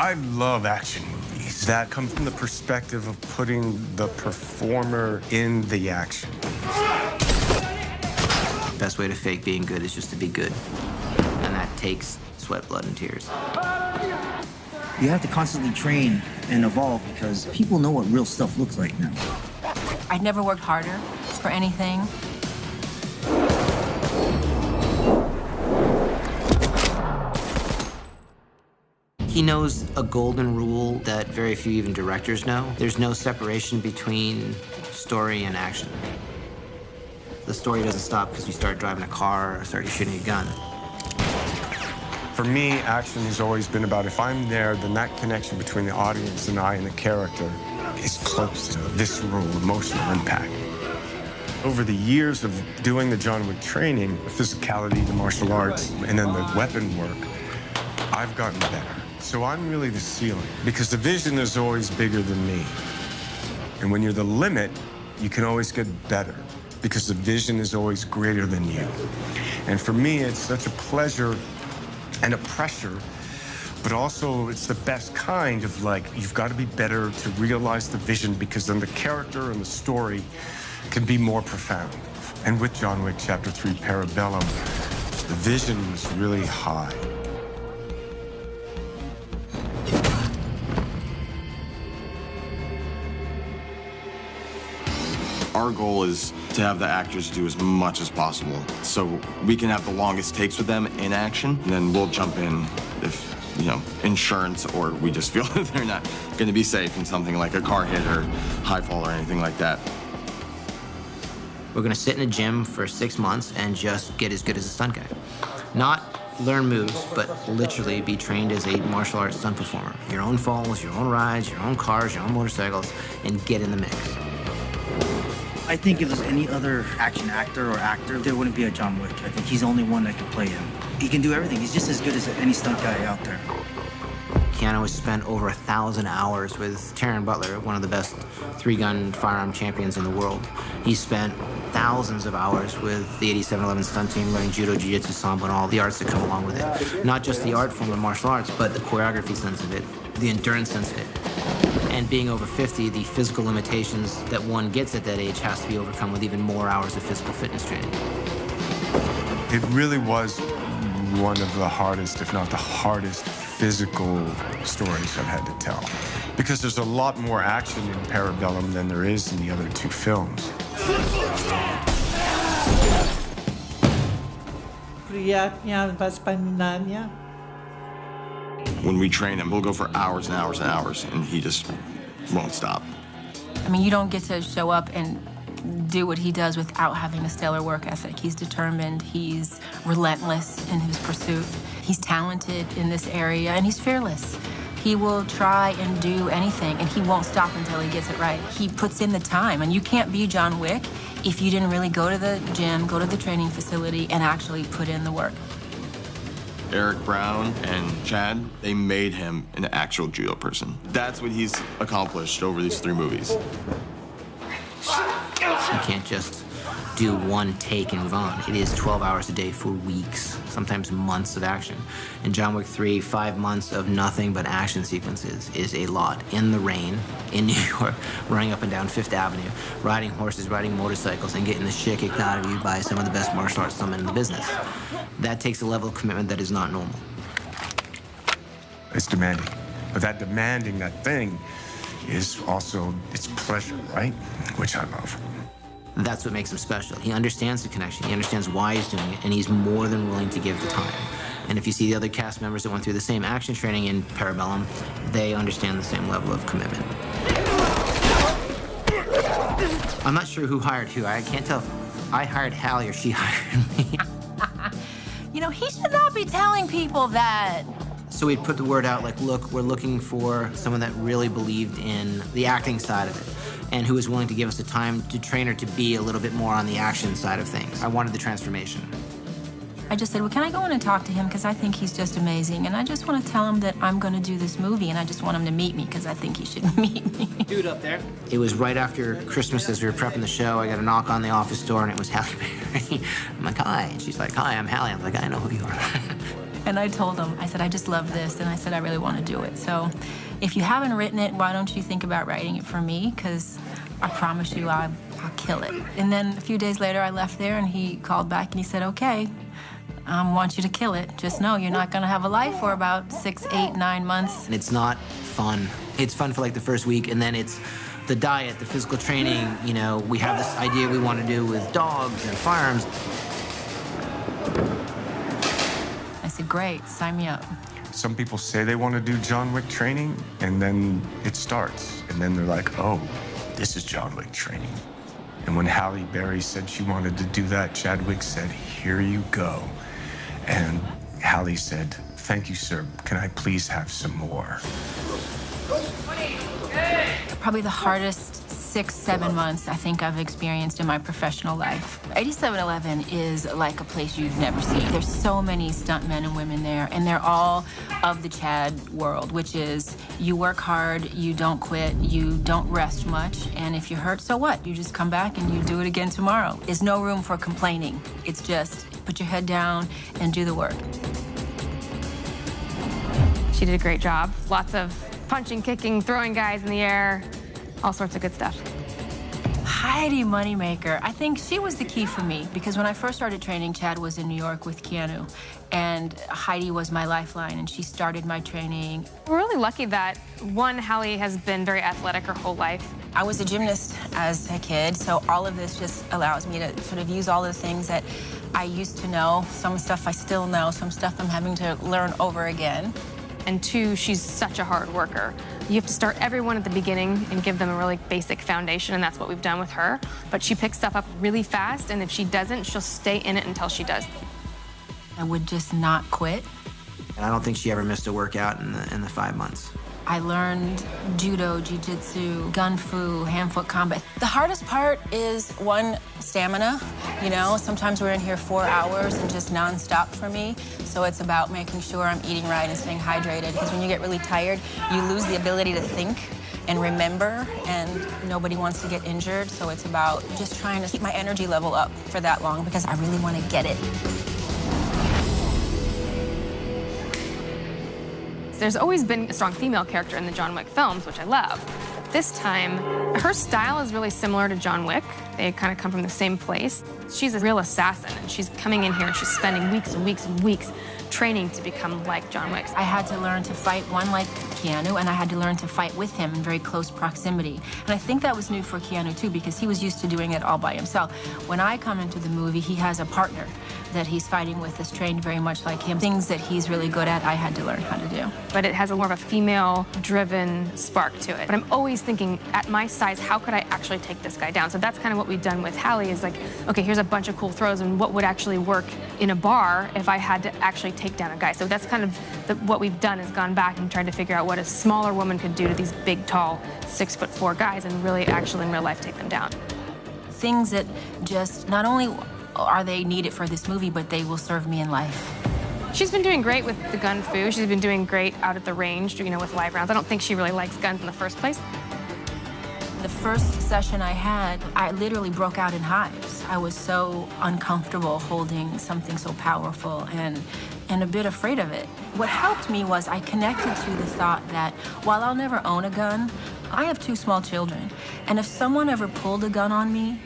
I love action movies that come from the perspective of putting the performer in the action. Best way to fake being good is just to be good. And that takes sweat, blood, and tears. You have to constantly train and evolve because people know what real stuff looks like now. I'd never worked harder for anything. He knows a golden rule that very few even directors know. There's no separation between story and action. The story doesn't stop because you start driving a car or start shooting a gun. For me, action has always been about if I'm there, then that connection between the audience and I and the character is close to visceral, emotional impact. Over the years of doing the John Wick training, the physicality, the martial arts, and then the weapon work, I've gotten better. So I'm really the ceiling, because the vision is always bigger than me. And when you're the limit, you can always get better, because the vision is always greater than you. And for me, it's such a pleasure and a pressure, but also it's the best kind of like, you've got to be better to realize the vision, because then the character and the story can be more profound. And with John Wick Chapter 3 Parabellum, the vision was really high. Our goal is to have the actors do as much as possible, so we can have the longest takes with them in action, and then we'll jump in if, you know, insurance, or we just feel that they're not going to be safe in something like a car hit or high fall or anything like that. We're gonna sit in a gym for 6 months and just get as good as a stunt guy. Not learn moves, but literally be trained as a martial arts stunt performer. Your own falls, your own rides, your own cars, your own motorcycles, and get in the mix. I think if there's any other action actor or actor, there wouldn't be a John Wick. I think he's the only one that can play him. He can do everything. He's just as good as any stunt guy out there. Keanu has spent over 1,000 hours with Taron Butler, one of the best three-gun firearm champions in the world. He's spent thousands of hours with the 8711 stunt team learning judo, jiu-jitsu, sambo, and all the arts that come along with it. Not just the art form of martial arts, but the choreography sense of it, the endurance sense of it. And being over 50, the physical limitations that one gets at that age has to be overcome with even more hours of physical fitness training. It really was one of the hardest, if not the hardest, physical stories I've had to tell. Because there's a lot more action in Parabellum than there is in the other two films. When we train him, we'll go for hours and hours and hours, and he just won't stop. I mean, you don't get to show up and do what he does without having a stellar work ethic. He's determined, he's relentless in his pursuit. He's talented in this area, and he's fearless. He will try and do anything, and he won't stop until he gets it right. He puts in the time, and you can't be John Wick if you didn't really go to the gym, go to the training facility, and actually put in the work. Eric Brown and Chad, they made him an actual judo person. That's what he's accomplished over these 3 movies. You can't just do one take and move on. It is 12 hours a day for weeks, sometimes months of action. In John Wick 3, 5 months of nothing but action sequences is a lot. In the rain, in New York, running up and down Fifth Avenue, riding horses, riding motorcycles, and getting the shit kicked out of you by some of the best martial arts stuntmen in the business. That takes a level of commitment that is not normal. It's demanding. But that demanding, that thing, is also, it's pleasure, right? Which I love. That's what makes him special. He understands the connection. He understands why he's doing it, and he's more than willing to give the time. And if you see the other cast members that went through the same action training in Parabellum, they understand the same level of commitment. I'm not sure who hired who. I can't tell if I hired Hallie or she hired me. You know, he should not be telling people that. So we'd put the word out like, look, we're looking for someone that really believed in the acting side of it and who was willing to give us the time to train her to be a little bit more on the action side of things. I wanted the transformation. I just said, well, can I go in and talk to him? Because I think he's just amazing. And I just want to tell him that I'm going to do this movie, and I just want him to meet me because I think he should meet me. Dude up there. It was right after Christmas as we were prepping the show. I got a knock on the office door, and it was Halle Berry. I'm like, hi. And she's like, hi, I'm Halle. I'm like, I know who you are. And I told him, I said, I just love this, and I said, I really want to do it. So if you haven't written it, why don't you think about writing it for me? Because I promise you I'll kill it. And then a few days later, I left there, and he called back, and he said, okay, I want you to kill it. Just know you're not going to have a life for about 6, 8, 9 months. And it's not fun. It's fun for like the first week, and then it's the diet, the physical training. You know, we have this idea we want to do with dogs and firearms. I said, great, sign me up. Some people say they want to do John Wick training, and then it starts. And then they're like, oh, this is John Wick training. And when Halle Berry said she wanted to do that, Chadwick said, here you go. And Halle said, thank you, sir. Can I please have some more? Probably the hardest 6, 7 months I think I've experienced in my professional life. 8711 is like a place you've never seen. There's so many stuntmen and women there, and they're all of the Chad world, which is you work hard, you don't quit, you don't rest much, and if you're hurt, so what? You just come back and you do it again tomorrow. There's no room for complaining. It's just put your head down and do the work. She did a great job. Lots of punching, kicking, throwing guys in the air, all sorts of good stuff. Heidi Moneymaker, I think she was the key for me, because when I first started training, Chad was in New York with Keanu, and Heidi was my lifeline, and she started my training. We're really lucky that, one, Halle has been very athletic her whole life. I was a gymnast as a kid, so all of this just allows me to sort of use all the things that I used to know. Some stuff I still know, some stuff I'm having to learn over again. And two, she's such a hard worker. You have to start everyone at the beginning and give them a really basic foundation, and that's what we've done with her. But she picks stuff up really fast, and if she doesn't, she'll stay in it until she does. I would just not quit. And I don't think she ever missed a workout in the 5 months. I learned judo, jiu-jitsu, gun fu, hand-foot combat. The hardest part is, one, stamina. You know, sometimes we're in here 4 hours and just nonstop for me. So it's about making sure I'm eating right and staying hydrated, because when you get really tired, you lose the ability to think and remember, and nobody wants to get injured. So it's about just trying to keep my energy level up for that long, because I really want to get it. There's always been a strong female character in the John Wick films, which I love. This time, her style is really similar to John Wick. They kind of come from the same place. She's a real assassin, and she's coming in here and she's spending weeks and weeks and weeks training to become like John Wick. I had to learn to fight, one, like Keanu, and I had to learn to fight with him in very close proximity. And I think that was new for Keanu, too, because he was used to doing it all by himself. When I come into the movie, he has a partner that he's fighting with that's trained very much like him. Things that he's really good at, I had to learn how to do. But it has a more of a female-driven spark to it. But I'm always thinking, at my size, how could I actually take this guy down? So that's kind of what we've done with Halle, is like, okay, here's a bunch of cool throws, and what would actually work in a bar if I had to actually take down a guy? So that's kind of what we've done, is gone back and tried to figure out what a smaller woman could do to these big, tall, 6'4" guys, and really actually in real life take them down. Things that just, not only are they needed for this movie, but they will serve me in life. She's been doing great with the gun fu. She's been doing great out at the range, you know, with live rounds. I don't think she really likes guns in the first place. The first session I had, I literally broke out in hives. I was so uncomfortable holding something so powerful and a bit afraid of it. What helped me was I connected to the thought that while I'll never own a gun, I have 2 small children. And if someone ever pulled a gun on me,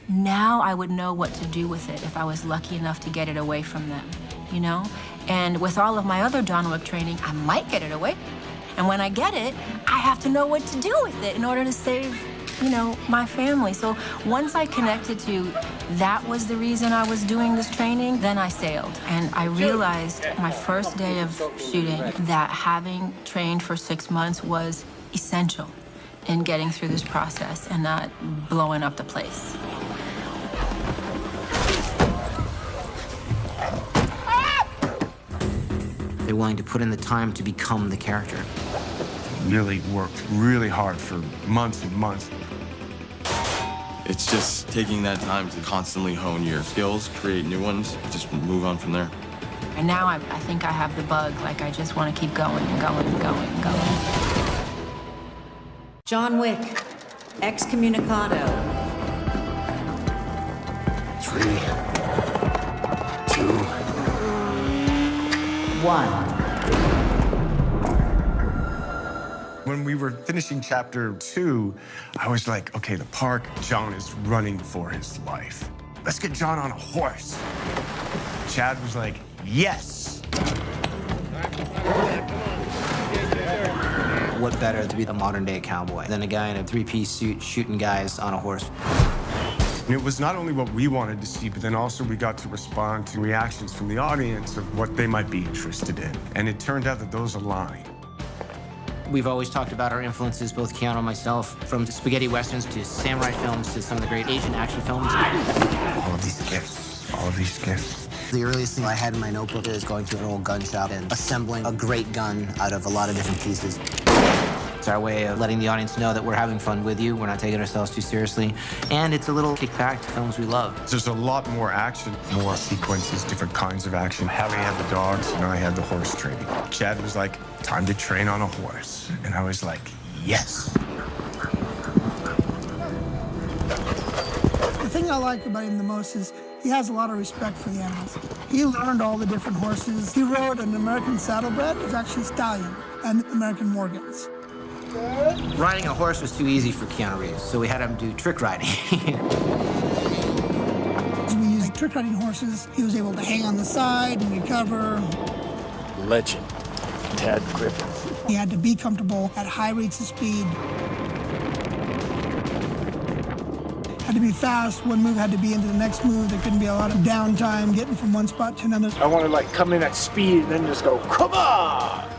now I would know what to do with it if I was lucky enough to get it away from them, you know? And with all of my other John Wick training, I might get it away. And when I get it, I have to know what to do with it in order to save, you know, my family. So once I connected to that was the reason I was doing this training, then I sailed. And I realized my first day of shooting that having trained for 6 months was essential in getting through this process and not blowing up the place. They're willing to put in the time to become the character. Really worked really hard for months and months. It's just taking that time to constantly hone your skills, create new ones, just move on from there. And now I think I have the bug. Like, I just want to keep going and going and going and going. John Wick, excommunicado. 3, 2, 1. When we were finishing chapter 2, I was like, okay, the park, John is running for his life. Let's get John on a horse. Chad was like, yes. What better to be the modern day cowboy than a guy in a three-piece suit shooting guys on a horse? And it was not only what we wanted to see, but then also we got to respond to reactions from the audience of what they might be interested in. And it turned out that those aligned. We've always talked about our influences, both Keanu and myself, from spaghetti westerns to samurai films to some of the great Asian action films. All of these gifts, all of these gifts. The earliest thing I had in my notebook is going to an old gun shop and assembling a great gun out of a lot of different pieces. It's our way of letting the audience know that we're having fun with you, we're not taking ourselves too seriously, and it's a little kickback to films we love. There's a lot more action, more sequences, different kinds of action. Hallie had the dogs, and I had the horse training. Chad was like, time to train on a horse. And I was like, yes. The thing I like about him the most is he has a lot of respect for the animals. He learned all the different horses. He rode an American saddlebred. It was actually stallion and American Morgans. Riding a horse was too easy for Keanu Reeves, so we had him do trick riding. As we used trick riding horses, he was able to hang on the side and recover. Legend, Tad Griffin. He had to be comfortable at high rates of speed. Had to be fast. One move had to be into the next move. There couldn't be a lot of downtime getting from one spot to another. I want to like come in at speed and then just go, come on!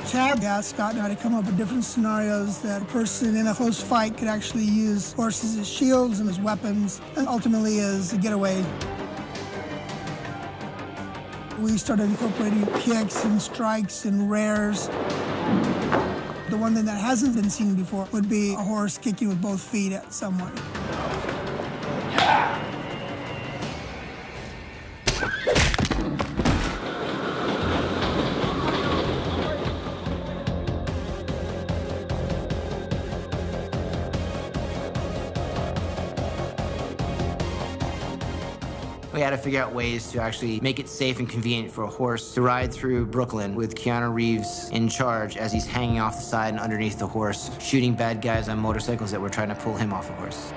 Chad asked Scott how to come up with different scenarios that a person in a close fight could actually use horses as shields and as weapons, and ultimately as a getaway. We started incorporating kicks and strikes and rares. The one thing that hasn't been seen before would be a horse kicking with both feet at someone. We had to figure out ways to actually make it safe and convenient for a horse to ride through Brooklyn with Keanu Reeves in charge as he's hanging off the side and underneath the horse, shooting bad guys on motorcycles that were trying to pull him off a horse.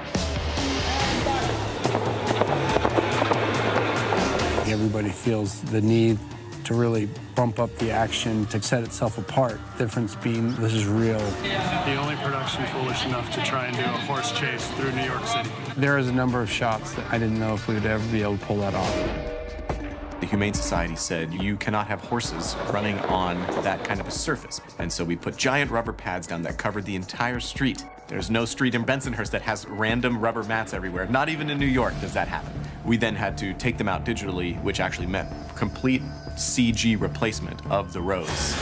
Everybody feels the need to really bump up the action, to set itself apart. Difference being, this is real. The only production foolish enough to try and do a horse chase through New York City. There is a number of shots that I didn't know if we would ever be able to pull that off. The Humane Society said you cannot have horses running on that kind of a surface. And so we put giant rubber pads down that covered the entire street. There's no street in Bensonhurst that has random rubber mats everywhere. Not even in New York does that happen. We then had to take them out digitally, which actually meant complete CG replacement of the roads.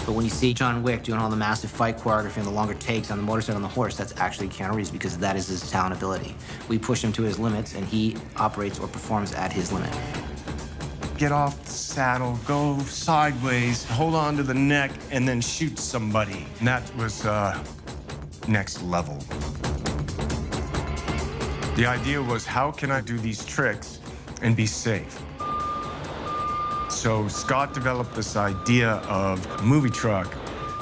But when you see John Wick doing all the massive fight choreography and the longer takes on the motorcycle and the horse, that's actually Keanu Reeves because that is his talent ability. We push him to his limits and he operates or performs at his limit. Get off the saddle, go sideways, hold on to the neck, and then shoot somebody. And that was next level. The idea was, how can I do these tricks and be safe? So Scott developed this idea of a movie truck,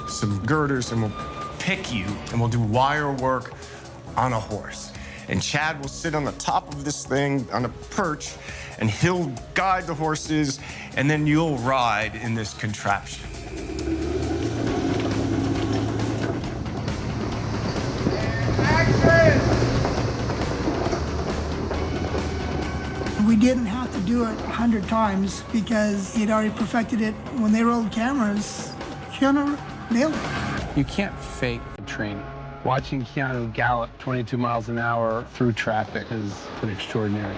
some girders, and we'll pick you, and we'll do wire work on a horse. And Chad will sit on the top of this thing on a perch, and he'll guide the horses, and then you'll ride in this contraption. We didn't have to do it 100 times because he'd already perfected it. When they rolled cameras, Keanu nailed it. You can't fake the training. Watching Keanu gallop 22 miles an hour through traffic is pretty extraordinary.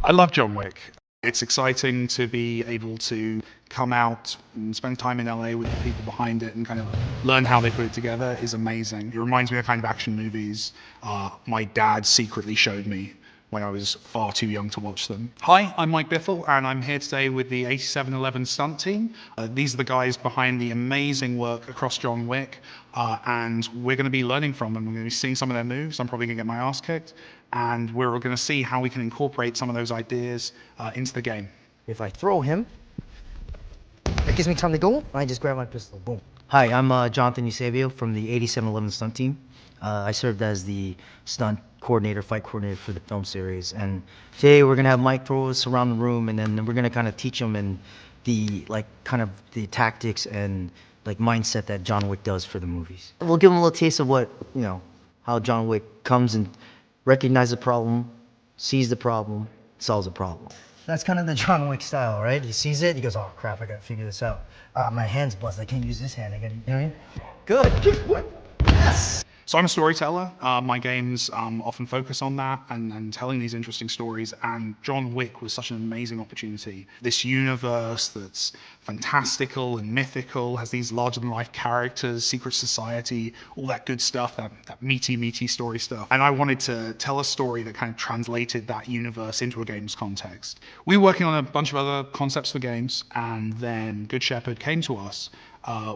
I love John Wick. It's exciting to be able to come out and spend time in LA with the people behind it and kind of learn how they put it together is amazing. It reminds me of the kind of action movies my dad secretly showed me when I was far too young to watch them. Hi, I'm Mike Biffle, and I'm here today with the 8711 stunt team. These are the guys behind the amazing work across John Wick, and we're going to be learning from them. We're going to be seeing some of their moves. I'm probably going to get my ass kicked, and we're going to see how we can incorporate some of those ideas into the game. If I throw him, it gives me time to go, I just grab my pistol, boom. Hi, I'm Jonathan Eusebio from the 8711 stunt team. I served as the stunt coordinator, fight coordinator for the film series. And today we're gonna have Mike throw us around the room, and then we're gonna kind of teach him and the the tactics and mindset that John Wick does for the movies. We'll give him a little taste of what, how John Wick comes and recognizes the problem, sees the problem, solves the problem. That's kind of the John Wick style, right? He sees it, he goes, oh crap, I gotta figure this out. My hand's buzzed, I can't use this hand again, you know what I mean? Good. Yes! So I'm a storyteller. My games often focus on that and telling these interesting stories, and John Wick was such an amazing opportunity. This universe that's fantastical and mythical, has these larger-than-life characters, secret society, all that good stuff, that meaty story stuff. And I wanted to tell a story that kind of translated that universe into a game's context. We were working on a bunch of other concepts for games, and then Good Shepherd came to us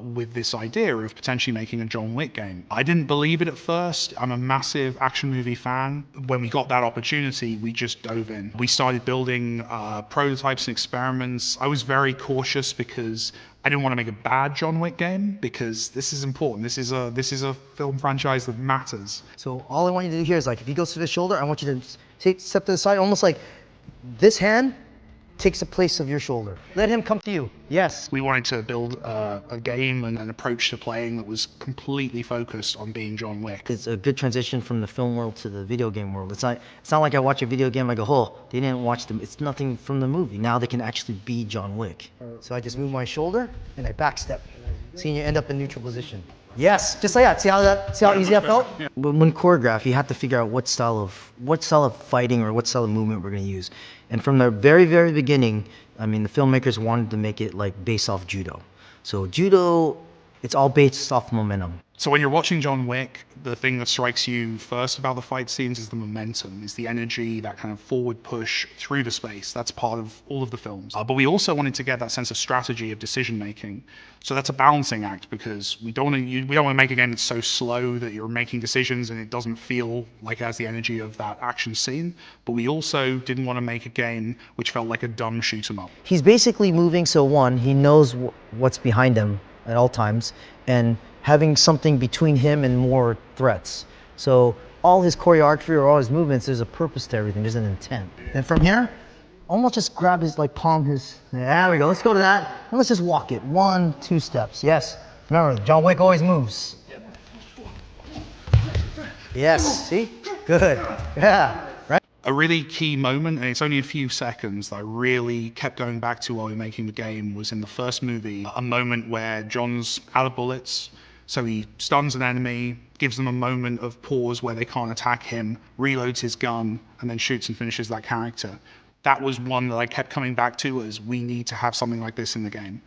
with this idea of potentially making a John Wick game. I didn't believe it at first. I'm a massive action movie fan. When we got that opportunity, we just dove in. We started building prototypes and experiments. I was very cautious because I didn't want to make a bad John Wick game, because this is important. This is a film franchise that matters. So all I want you to do here is if he goes to the shoulder, I want you to step to the side, almost like this hand takes the place of your shoulder. Let him come to you. Yes. We wanted to build a game and an approach to playing that was completely focused on being John Wick. It's a good transition from the film world to the video game world. It's not like I watch a video game, I go, oh, they didn't watch them. It's nothing from the movie. Now they can actually be John Wick. So I just move my shoulder and I backstep. See, you end up in neutral position. Yes, just like that. See how easy that felt? Yeah. When choreograph, you have to figure out what style of fighting or what style of movement we're going to use. And from the very, very beginning, I mean, the filmmakers wanted to make it based off judo. So judo, it's all based off momentum. So when you're watching John Wick, the thing that strikes you first about the fight scenes is the momentum, is the energy, that kind of forward push through the space. That's part of all of the films. But we also wanted to get that sense of strategy, of decision making. So that's a balancing act, because we don't want to make a game that's so slow that you're making decisions and it doesn't feel like it has the energy of that action scene. But we also didn't want to make a game which felt like a dumb shoot 'em up. He's basically moving, so one, he knows what's behind him at all times, and having something between him and more threats. So all his choreography or all his movements, there's a purpose to everything, there's an intent. And from here, almost just grab his, palm his, there we go, let's go to that. And let's just walk it, 1, 2 steps, yes. Remember, John Wick always moves. Yes, see, good, yeah, right? A really key moment, and it's only a few seconds, that I really kept going back to while we were making the game, was in the first movie, a moment where John's out of bullets. So he stuns an enemy, gives them a moment of pause where they can't attack him, reloads his gun, and then shoots and finishes that character. That was one that I kept coming back to, as we need to have something like this in the game.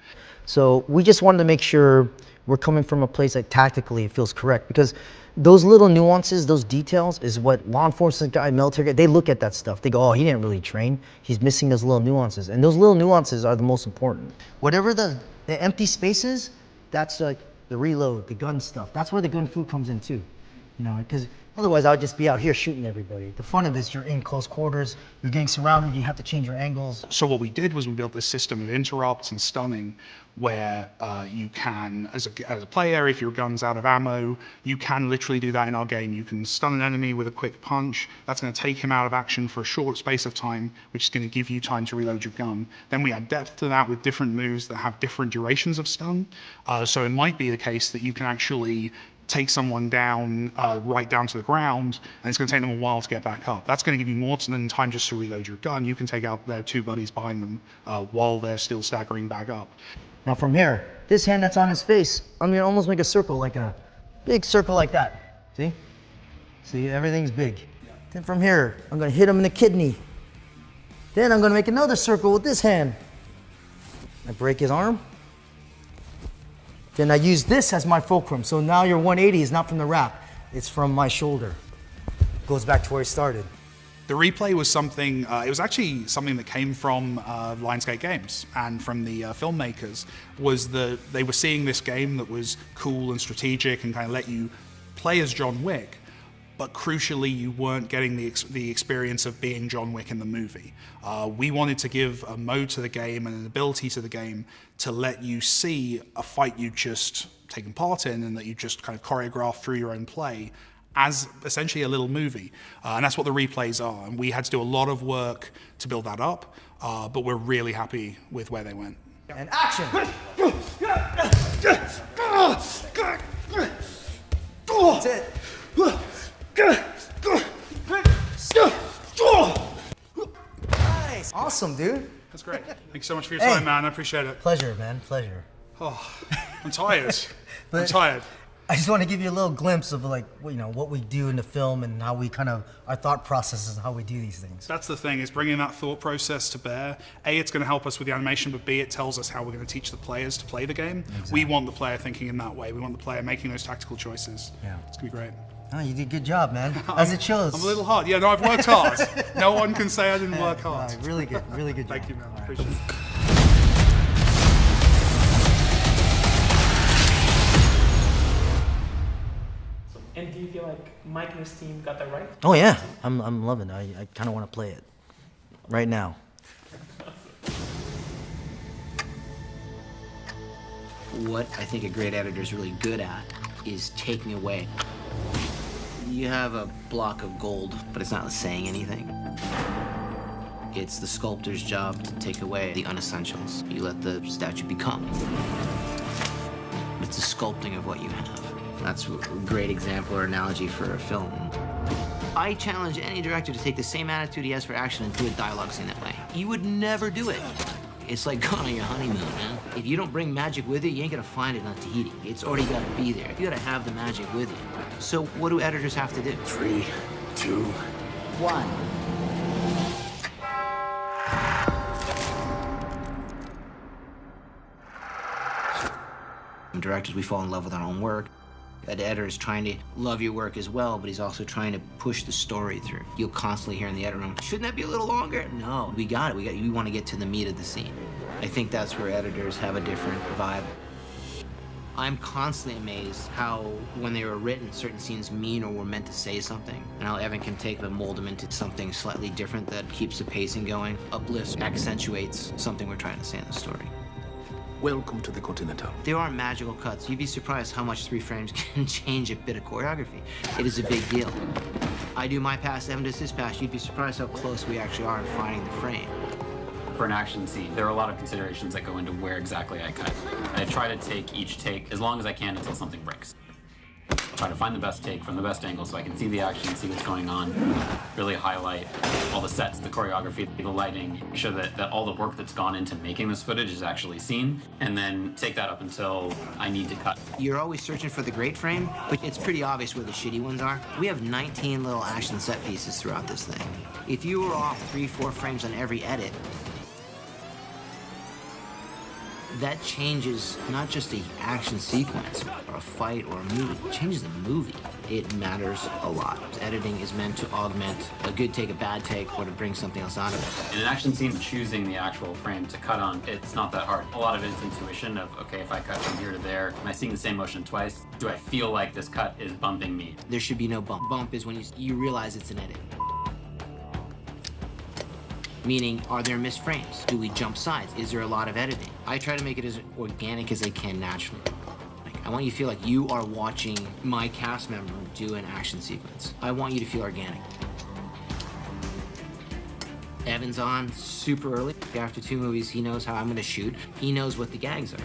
So we just wanted to make sure we're coming from a place that tactically it feels correct, because those little nuances, those details is what law enforcement guy, military guy, they look at that stuff. They go, oh, he didn't really train. He's missing those little nuances. And those little nuances are the most important. Whatever the empty spaces, that's the reload, the gun stuff. That's where the gun fu comes in too, because otherwise I would just be out here shooting everybody. The fun of this, you're in close quarters, you're getting surrounded, you have to change your angles. So what we did was we built this system of interrupts and stunning, where you can, as a player, if your gun's out of ammo, you can literally do that in our game. You can stun an enemy with a quick punch. That's going to take him out of action for a short space of time, which is going to give you time to reload your gun. Then we add depth to that with different moves that have different durations of stun. So it might be the case that you can actually take someone down, right down to the ground, and it's going to take them a while to get back up. That's going to give you more than time just to reload your gun. You can take out their 2 buddies behind them while they're still staggering back up. Now from here, this hand that's on his face, I'm going to almost make a circle, like a big circle like that. See? See, everything's big. Then from here, I'm going to hit him in the kidney. Then I'm gonna make another circle with this hand. I break his arm. Then I use this as my fulcrum. So now your 180 is not from the wrap, it's from my shoulder. Goes back to where it started. The replay was something, it was actually something that came from Lionsgate Games and from the filmmakers, was that they were seeing this game that was cool and strategic and kind of let you play as John Wick, but crucially you weren't getting the experience of being John Wick in the movie. We wanted to give a mode to the game and an ability to the game to let you see a fight you just taken part in and that you just kind of choreographed through your own play as essentially a little movie. And that's what the replays are. And we had to do a lot of work to build that up, but we're really happy with where they went. And action! That's it. Nice. Awesome, dude. That's great. Thank you so much for your time, man. I appreciate it. Pleasure, man. Pleasure. Oh, I'm tired. I'm tired. I just want to give you a little glimpse of like, you know, what we do in the film and how we kind of, our thought processes and how we do these things. That's the thing, is bringing that thought process to bear. A, it's going to help us with the animation, but B, it tells us how we're going to teach the players to play the game. Exactly. We want the player thinking in that way. We want the player making those tactical choices. Yeah. It's going to be great. Oh, you did a good job, man. As it shows. I'm a little hard. Yeah, no, I've worked hard. No one can say I didn't work hard. No, really good job. Thank you, man. I appreciate it. And do you feel like Mike and his team got that right? Oh yeah, I'm loving it. I kind of want to play it right now. What I think a great editor is really good at is taking away. You have a block of gold, but it's not saying anything. It's the sculptor's job to take away the unessentials. You let the statue become. It's the sculpting of what you have. That's a great example or analogy for a film. I challenge any director to take the same attitude he has for action and do a dialogue scene that way. You would never do it. It's like going on your honeymoon, man. If you don't bring magic with you, you ain't gonna find it on Tahiti. It's already gotta be there. You gotta have the magic with you. So what do editors have to do? 3, 2, 1. Directors, we fall in love with our own work. An editor is trying to love your work as well, but he's also trying to push the story through. You'll constantly hear in the edit room, shouldn't that be a little longer? No, we got it. We want to get to the meat of the scene. I think that's where editors have a different vibe. I'm constantly amazed how, when they were written, certain scenes mean or were meant to say something, and how Evan can take them and mold them into something slightly different that keeps the pacing going, uplifts, accentuates something we're trying to say in the story. Welcome to the Continental. There are magical cuts. You'd be surprised how much 3 frames can change a bit of choreography. It is a big deal. I do my pass, Evan does his pass. You'd be surprised how close we actually are in finding the frame. For an action scene, there are a lot of considerations that go into where exactly I cut. I try to take each take as long as I can until something breaks. I'll try to find the best take from the best angle so I can see the action, see what's going on, really highlight all the sets, the choreography, the lighting, make sure that all the work that's gone into making this footage is actually seen, and then take that up until I need to cut. You're always searching for the great frame, but it's pretty obvious where the shitty ones are. We have 19 little action set pieces throughout this thing. If you were off 3-4 frames on every edit, that changes not just the action sequence or a fight or a movie, it changes the movie. It matters a lot. Editing is meant to augment a good take, a bad take, or to bring something else out of it. In an action scene, choosing the actual frame to cut on, it's not that hard. A lot of it's intuition of, okay, if I cut from here to there, am I seeing the same motion twice? Do I feel like this cut is bumping me? There should be no bump. Bump is when you realize it's an edit. Meaning, are there missed frames? Do we jump sides? Is there a lot of editing? I try to make it as organic as I can naturally. I want you to feel like you are watching my cast member do an action sequence. I want you to feel organic. Evan's on super early. After 2 movies, he knows how I'm gonna shoot. He knows what the gags are.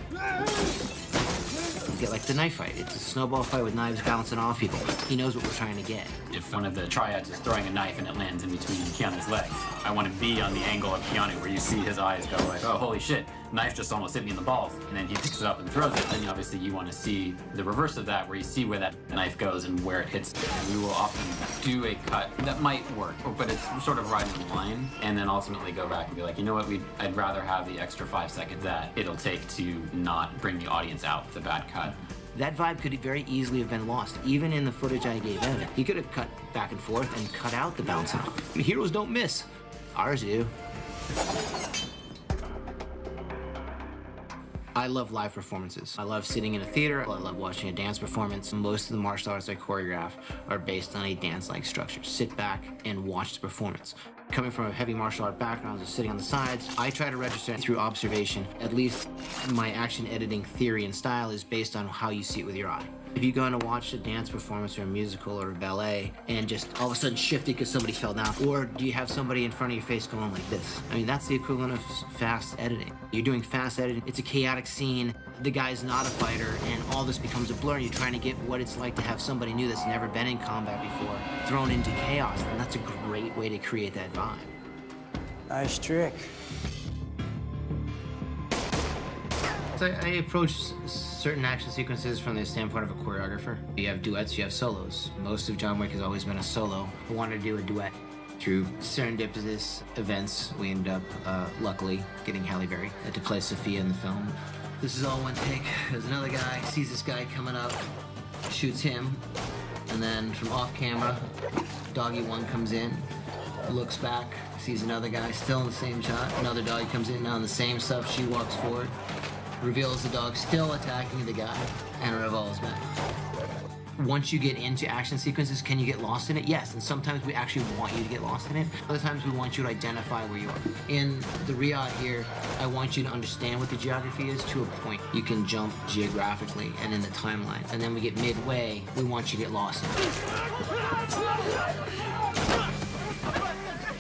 You get like the knife fight. It's a snowball fight with knives bouncing off people. He knows what we're trying to get. If one of the triads is throwing a knife and it lands in between Keanu's legs, I want to be on the angle of Keanu where you see his eyes go like, oh, holy shit. knife just almost hit me in the balls. And then he picks it up and throws it. Then obviously you want to see the reverse of that, where you see where that knife goes and where it hits. And we will often do a cut that might work, but it's sort of right in line, and then ultimately go back and be like, you know what, I'd rather have the extra 5 seconds that it'll take to not bring the audience out with a bad cut. That vibe could very easily have been lost, even in the footage I gave Evan. He could have cut back and forth and cut out the bouncing off. I mean, heroes don't miss. Ours do. I love live performances. I love sitting in a theater. I love watching a dance performance. Most of the martial arts I choreograph are based on a dance-like structure. Sit back and watch the performance. Coming from a heavy martial art background, just sitting on the sides, I try to register through observation. At least my action editing theory and style is based on how you see it with your eye. If you go in to watch a dance performance or a musical or a ballet and just all of a sudden shifting because somebody fell down, or do you have somebody in front of your face going like this? I mean, that's the equivalent of fast editing. You're doing fast editing, it's a chaotic scene, the guy's not a fighter, and all this becomes a blur, and you're trying to get what it's like to have somebody new that's never been in combat before thrown into chaos, and that's a great way to create that vibe. Nice trick. So I approach certain action sequences from the standpoint of a choreographer. You have duets, you have solos. Most of John Wick has always been a solo. I wanted to do a duet. Through serendipitous events, we ended up, luckily, getting Halle Berry to play Sophia in the film. This is all one take. There's another guy, sees this guy coming up, shoots him, and then from off camera, doggy one comes in, looks back, sees another guy, still in the same shot. Another doggy comes in, now in the same stuff, she walks forward, reveals the dog still attacking the guy, and revolves back. Once you get into action sequences, can you get lost in it? Yes, and sometimes we actually want you to get lost in it. Other times we want you to identify where you are. In the Riyadh here, I want you to understand what the geography is to a point. You can jump geographically and in the timeline. And then we get midway, we want you to get lost in it.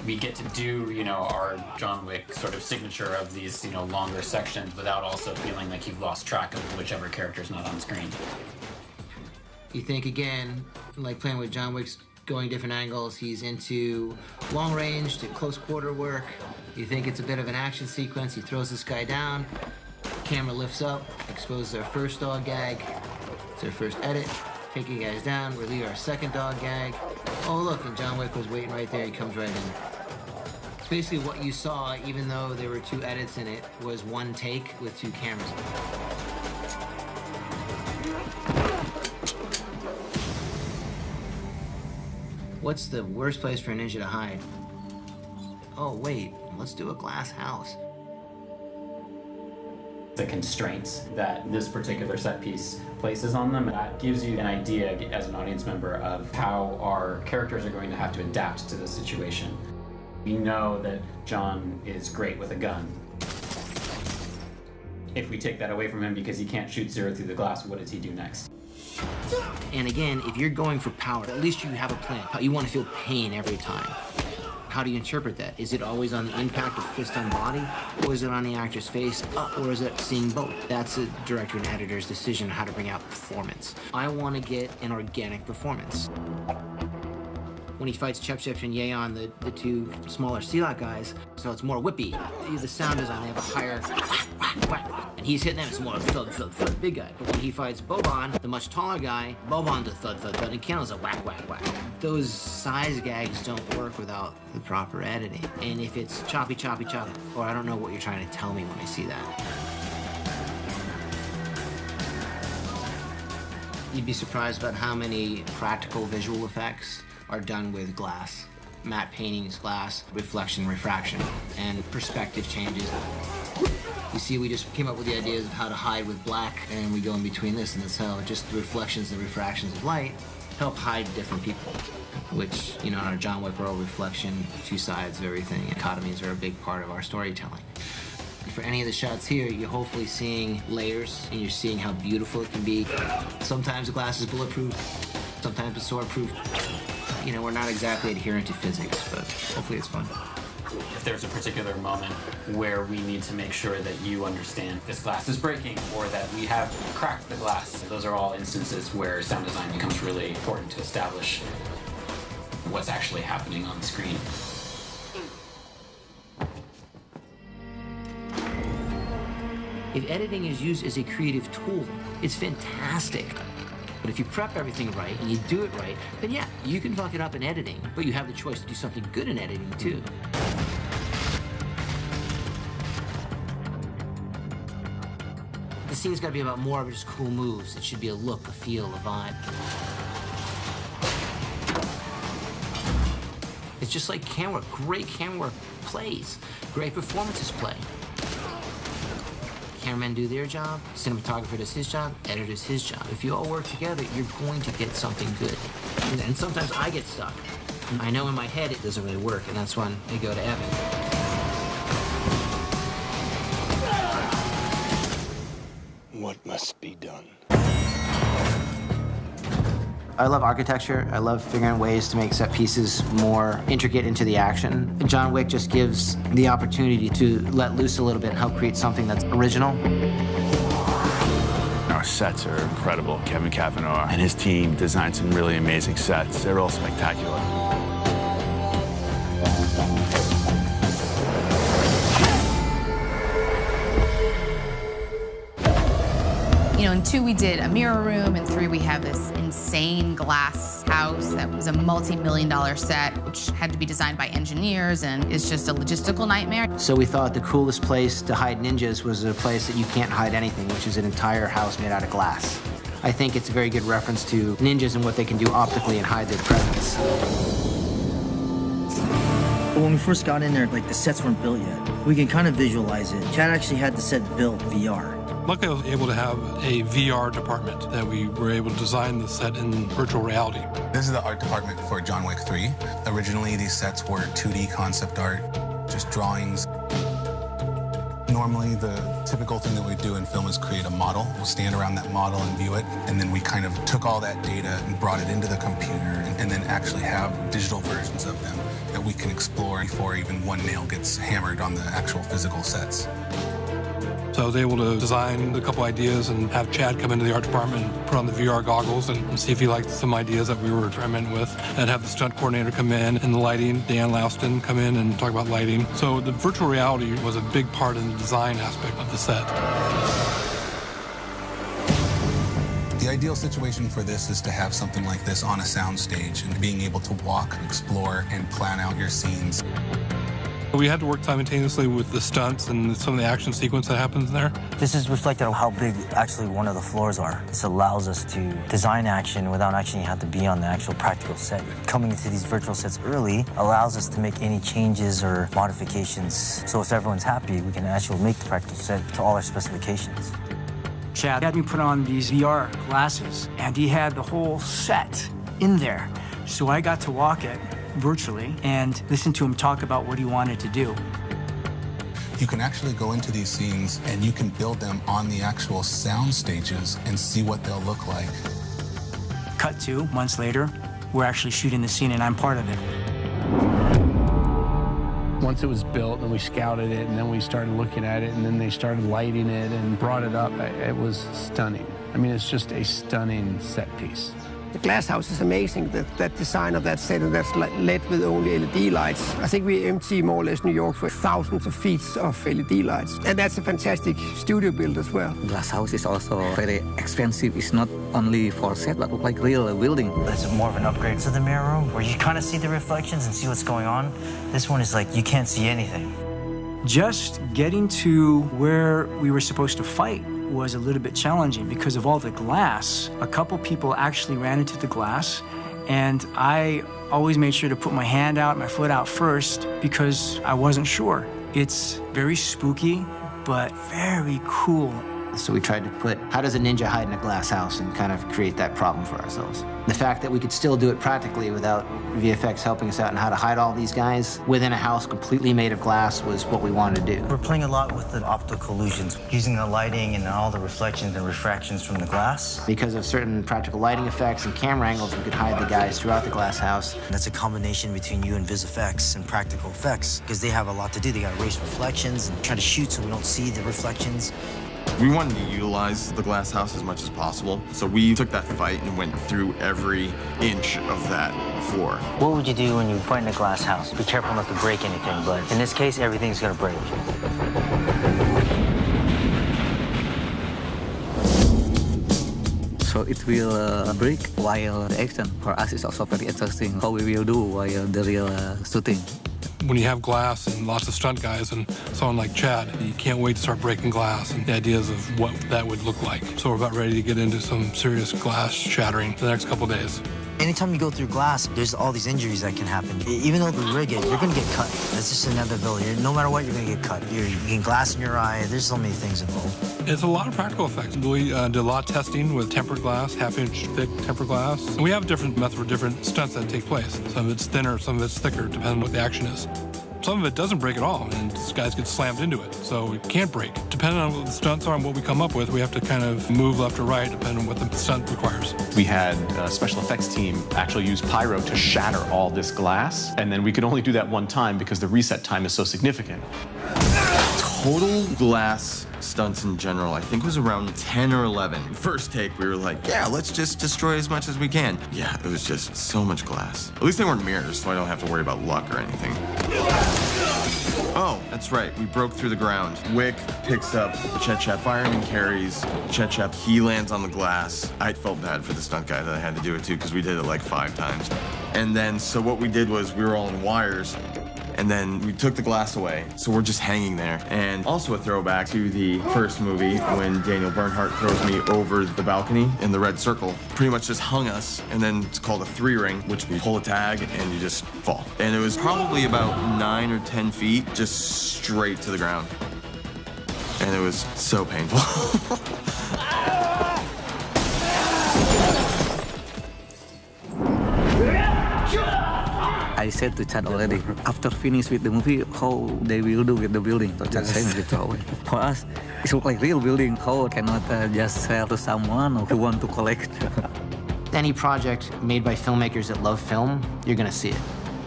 We get to do, you know, our John Wick sort of signature of these, you know, longer sections without also feeling like you've lost track of whichever character's not on screen. You think, again, like playing with John Wick's going different angles. He's into long range to close quarter work. You think it's a bit of an action sequence. He throws this guy down. Camera lifts up, exposes our first dog gag. It's our first edit. Taking guys down, relieve our second dog gag. Oh, look, and John Wick was waiting right there. He comes right in. Basically what you saw, even though there were 2 edits in it, was one take with 2 cameras. What's the worst place for a ninja to hide? Oh, wait, let's do a glass house. The constraints that this particular set piece places on them, that gives you an idea as an audience member of how our characters are going to have to adapt to the situation. We know that John is great with a gun. If we take that away from him because he can't shoot Zero through the glass, what does he do next? And again, if you're going for power, at least you have a plan. You want to feel pain every time. How do you interpret that? Is it always on the impact of fist on body? Or is it on the actor's face? Or is it seeing both? That's a director and editor's decision on how to bring out performance. I want to get an organic performance. When he fights Chep and Yeon, the 2 smaller Silat guys, so it's more whippy. The sound design, they have a higher whack, whack, whack. And he's hitting them, it's more thud, thud, thud, big guy. But when he fights Boban, the much taller guy, Boban's a thud, thud, thud, and Keanu's a whack, whack, whack. Those size gags don't work without the proper editing. And if it's choppy, choppy, choppy, or I don't know what you're trying to tell me when I see that. You'd be surprised about how many practical visual effects are done with glass. Matte paintings, glass, reflection, refraction, and perspective changes. You see, we just came up with the ideas of how to hide with black, and we go in between this, and that's how just the reflections and refractions of light help hide different people. Which, you know, in our John Wick world, reflection, 2 sides of everything, dichotomies are a big part of our storytelling. And for any of the shots here, you're hopefully seeing layers, and you're seeing how beautiful it can be. Sometimes the glass is bulletproof, sometimes it's sword-proof. You know, we're not exactly adherent to physics, but hopefully it's fun. If there's a particular moment where we need to make sure that you understand this glass is breaking or that we have cracked the glass, those are all instances where sound design becomes really important to establish what's actually happening on the screen. If editing is used as a creative tool, it's fantastic. But if you prep everything right and you do it right, then yeah, you can fuck it up in editing, but you have the choice to do something good in editing too. The scene's gotta be about more of just cool moves. It should be a look, a feel, a vibe. It's just like camera work. Great camera work plays. Great performances play. Cameramen do their job, cinematographer does his job, editor does his job. If you all work together, you're going to get something good. And sometimes I get stuck. I know in my head it doesn't really work, and that's when I go to Evan. What must be done? I love architecture. I love figuring ways to make set pieces more intricate into the action. John Wick just gives the opportunity to let loose a little bit and help create something that's original. Our sets are incredible. Kevin Cavanaugh and his team designed some really amazing sets. They're all spectacular. You know, in 2 we did a mirror room, in 3 we have this insane glass house that was a multi-million-dollar set, which had to be designed by engineers, and it's just a logistical nightmare. So we thought the coolest place to hide ninjas was a place that you can't hide anything, which is an entire house made out of glass. I think it's a very good reference to ninjas and what they can do optically and hide their presence. When we first got in there, like, the sets weren't built yet. We can kind of visualize it. Chad actually had the set built VR. Luckily, I was able to have a VR department that we were able to design the set in virtual reality. This is the art department for John Wick 3. Originally, these sets were 2D concept art, just drawings. Normally, the typical thing that we do in film is create a model. We'll stand around that model and view it, and then we kind of took all that data and brought it into the computer, and then actually have digital versions of them that we can explore before even one nail gets hammered on the actual physical sets. So I was able to design a couple ideas and have Chad come into the art department and put on the VR goggles and see if he liked some ideas that we were experimenting with, and have the stunt coordinator come in and the lighting, Dan Louston, come in and talk about lighting. So the virtual reality was a big part in the design aspect of the set. The ideal situation for this is to have something like this on a soundstage and being able to walk, explore, and plan out your scenes. We had to work simultaneously with the stunts and some of the action sequence that happens there. This is reflected on how big actually one of the floors are. This allows us to design action without actually having to be on the actual practical set. Coming into these virtual sets early allows us to make any changes or modifications. So if everyone's happy, we can actually make the practical set to all our specifications. Chad had me put on these VR glasses, and he had the whole set in there. So I got to walk it virtually and listen to him talk about what he wanted to do. You can actually go into these scenes and you can build them on the actual sound stages and see what they'll look like. Cut to, months later, we're actually shooting the scene and I'm part of it. Once it was built and we scouted it and then we started looking at it and then they started lighting it and brought it up, it was stunning. I mean, it's just a stunning set piece. The glass house is amazing, that design of that set, and that's lit with only LED lights. I think we empty more or less New York for thousands of feet of LED lights. And that's a fantastic studio build as well. Glass house is also very expensive. It's not only for set, but like real building. It's more of an upgrade to the mirror room where you kind of see the reflections and see what's going on. This one is like, you can't see anything. Just getting to where we were supposed to fight was a little bit challenging because of all the glass. A couple people actually ran into the glass, and I always made sure to put my hand out, my foot out first, because I wasn't sure. It's very spooky, but very cool. So we tried to put, how does a ninja hide in a glass house, and kind of create that problem for ourselves. The fact that we could still do it practically without VFX helping us out and how to hide all these guys within a house completely made of glass was what we wanted to do. We're playing a lot with the optical illusions, using the lighting and all the reflections and refractions from the glass. Because of certain practical lighting effects and camera angles, we could hide the guys throughout the glass house. That's a combination between you and VisFX and practical effects, because they have a lot to do. They got to erase reflections and try to shoot so we don't see the reflections. We wanted to utilize the glass house as much as possible, so we took that fight and went through every inch of that floor. What would you do when you fight in a glass house? Be careful not to break anything, but in this case, everything's gonna break. so it will break while the action. For us, it's also very interesting how we will do while the real shooting. When you have glass and lots of stunt guys and someone like Chad, you can't wait to start breaking glass and the ideas of what that would look like. So we're about ready to get into some serious glass shattering the next couple days. Anytime you go through glass, there's all these injuries that can happen. Even though we rig it, you're gonna get cut. That's just inevitability. No matter what, you're gonna get cut. You're getting glass in your eye. There's so many things involved. It's a lot of practical effects. We did a lot of testing with tempered glass, half-inch thick tempered glass. And we have a different method for different stunts that take place. Some of it's thinner, some of it's thicker, depending on what the action is. Some of it doesn't break at all, and these guys get slammed into it, so it can't break. Depending on what the stunts are and what we come up with, we have to kind of move left or right, depending on what the stunt requires. We had a special effects team actually use pyro to shatter all this glass, and then we could only do that one time because the reset time is so significant. Total glass stunts in general, I think, was around 10 or 11. First take, we were like, yeah, let's just destroy as much as we can. Yeah, it was just so much glass. At least they weren't mirrors, so I don't have to worry about luck or anything. Oh, that's right, we broke through the ground. Wick picks up Chet, fireman carries Chet, he lands on the glass. I felt bad for the stunt guy that I had to do it to because we did it like 5 times. And then, so what we did was we were all in wires, and then we took the glass away, so we're just hanging there. And also a throwback to the first movie when Daniel Bernhardt throws me over the balcony in the red circle. Pretty much just hung us, and then it's called a 3-ring, which we pull a tag and you just fall. And it was probably about 9 or 10 feet, just straight to the ground. And it was so painful. I said to Chad already, after finish with the movie, how they will do with the building. So Chad said to throw away. For us, it looks like real building. How cannot just sell to someone who want to collect? Any project made by filmmakers that love film, you're gonna see it.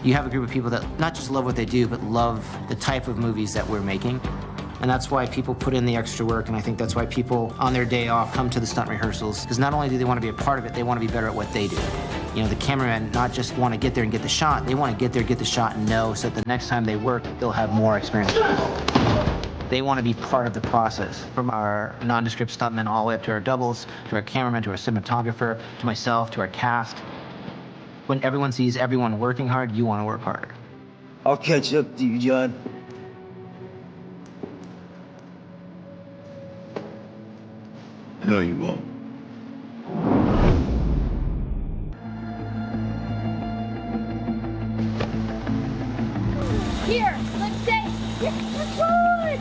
You have a group of people that not just love what they do, but love the type of movies that we're making. And that's why people put in the extra work, and I think that's why people on their day off come to the stunt rehearsals, because not only do they want to be a part of it, they want to be better at what they do. You know, the cameramen not just want to get there and get the shot, they want to get there, get the shot, and know so that the next time they work, they'll have more experience. They want to be part of the process, from our nondescript stuntmen all the way up to our doubles, to our cameraman, to our cinematographer, to myself, to our cast. When everyone sees everyone working hard, you want to work harder. I'll catch up to you, John. No, you won't. Here, let's say, good.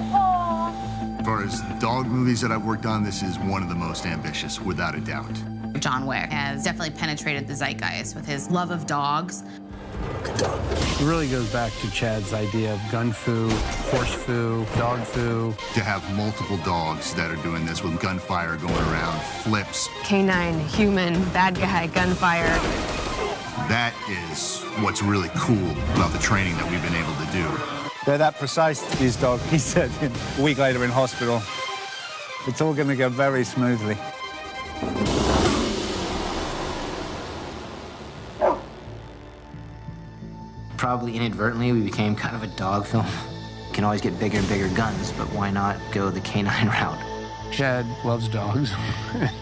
Aww. As far as dog movies that I've worked on, this is one of the most ambitious, without a doubt. John Wick has definitely penetrated the zeitgeist with his love of dogs. It really goes back to Chad's idea of gun foo, horse foo, dog foo. To have multiple dogs that are doing this with gunfire going around, flips. Canine, human, bad guy, gunfire. That is what's really cool about the training that we've been able to do. They're that precise, these dogs, he said a week later in hospital. It's all going to go very smoothly. Probably inadvertently, we became kind of a dog film. You can always get bigger and bigger guns, but why not go the canine route? Chad loves dogs,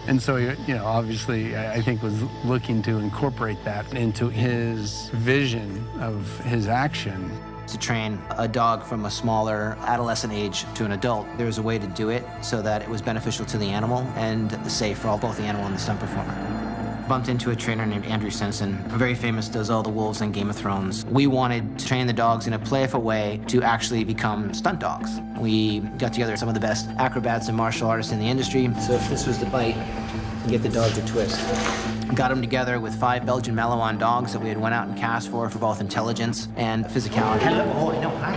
and so, you know, obviously, I think was looking to incorporate that into his vision of his action. To train a dog from a smaller adolescent age to an adult, there was a way to do it so that it was beneficial to the animal and safe for both the animal and the stunt performer. Bumped into a trainer named Andrew Sensen, very famous, does all the wolves in Game of Thrones. We wanted to train the dogs in a playful way to actually become stunt dogs. We got together some of the best acrobats and martial artists in the industry. So if this was the bite, you get the dog to twist. Got them together with 5 Belgian Malinois dogs that we had went out and cast for both intelligence and physicality. Oh, I know, hi.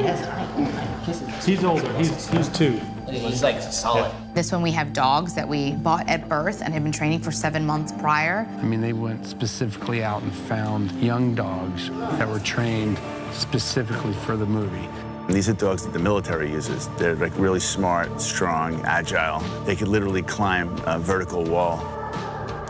Yes, hi. Kisses. He's older, he's 2. He's like solid. This one we have dogs that we bought at birth and had been training for 7 months prior. I mean, they went specifically out and found young dogs that were trained specifically for the movie. These are dogs that the military uses. They're like really smart, strong, agile. They could literally climb a vertical wall.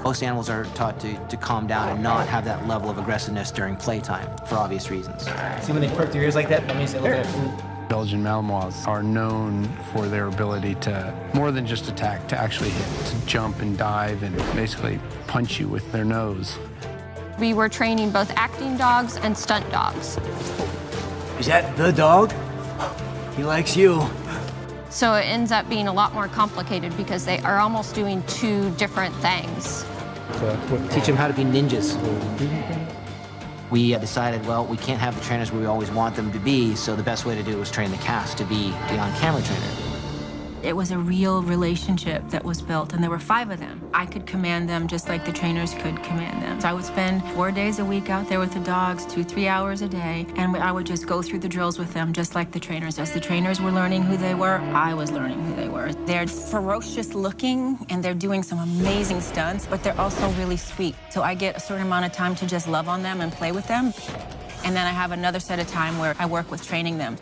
Most animals are taught to calm down and not have that level of aggressiveness during playtime, for obvious reasons. See when they perk their ears like that? That means they look at food. Belgian Malinois are known for their ability to, more than just attack, to actually hit, to jump and dive and basically punch you with their nose. We were training both acting dogs and stunt dogs. Is that the dog? He likes you. So it ends up being a lot more complicated because they are almost doing two different things. Teach them how to be ninjas. We decided, well, we can't have the trainers where we always want them to be, so the best way to do it was train the cast to be the on-camera trainer. It was a real relationship that was built, and there were 5 of them. I could command them just like the trainers could command them. So I would spend 4 days a week out there with the dogs, 2-3 hours a day, and I would just go through the drills with them just like the trainers. As the trainers were learning who they were, I was learning who they were. They're ferocious looking, and they're doing some amazing stunts, but they're also really sweet. So I get a certain amount of time to just love on them and play with them. And then I have another set of time where I work with training them.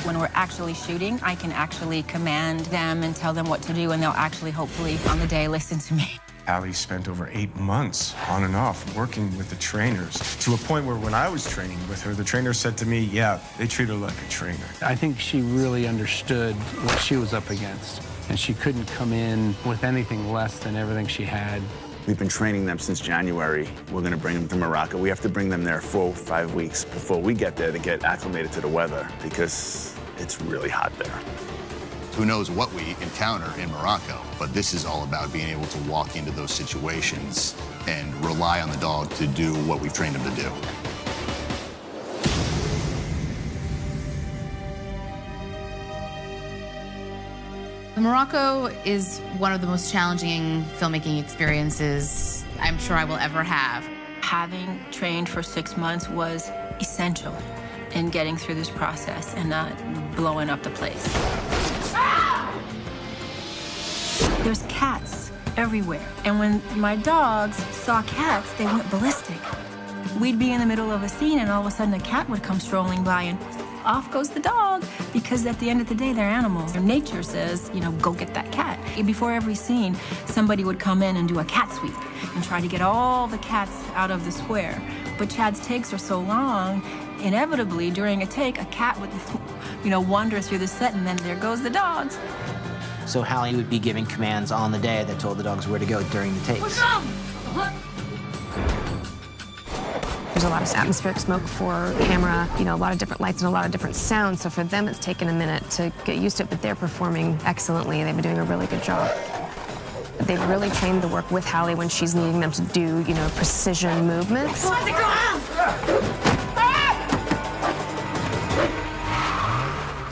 When we're actually shooting, I can actually command them and tell them what to do, and they'll actually, hopefully, on the day, listen to me. Allie spent over 8 months on and off working with the trainers, to a point where when I was training with her, the trainer said to me, yeah, they treat her like a trainer. I think she really understood what she was up against, and she couldn't come in with anything less than everything she had. We've been training them since January. We're going to bring them to Morocco. We have to bring them there 4 or 5 weeks before we get there to get acclimated to the weather, because it's really hot there. Who knows what we encounter in Morocco, but this is all about being able to walk into those situations and rely on the dog to do what we've trained him to do. Morocco is one of the most challenging filmmaking experiences I'm sure I will ever have. Having trained for 6 months was essential in getting through this process and not blowing up the place. There's cats everywhere. And when my dogs saw cats, they went ballistic. We'd be in the middle of a scene and all of a sudden a cat would come strolling by and off goes the dog, because at the end of the day, they're animals. Their nature says, you know, go get that cat. Before every scene, somebody would come in and do a cat sweep and try to get all the cats out of the square. But Chad's takes are so long, inevitably, during a take, a cat would, you know, wander through the set, and then there goes the dogs. So Hallie would be giving commands on the day that told the dogs where to go during the takes. There's a lot of atmospheric smoke for camera, you know, a lot of different lights and a lot of different sounds. So for them, it's taken a minute to get used to it, but they're performing excellently. They've been doing a really good job. They've really trained the work with Hallie when she's needing them to do, you know, precision movements.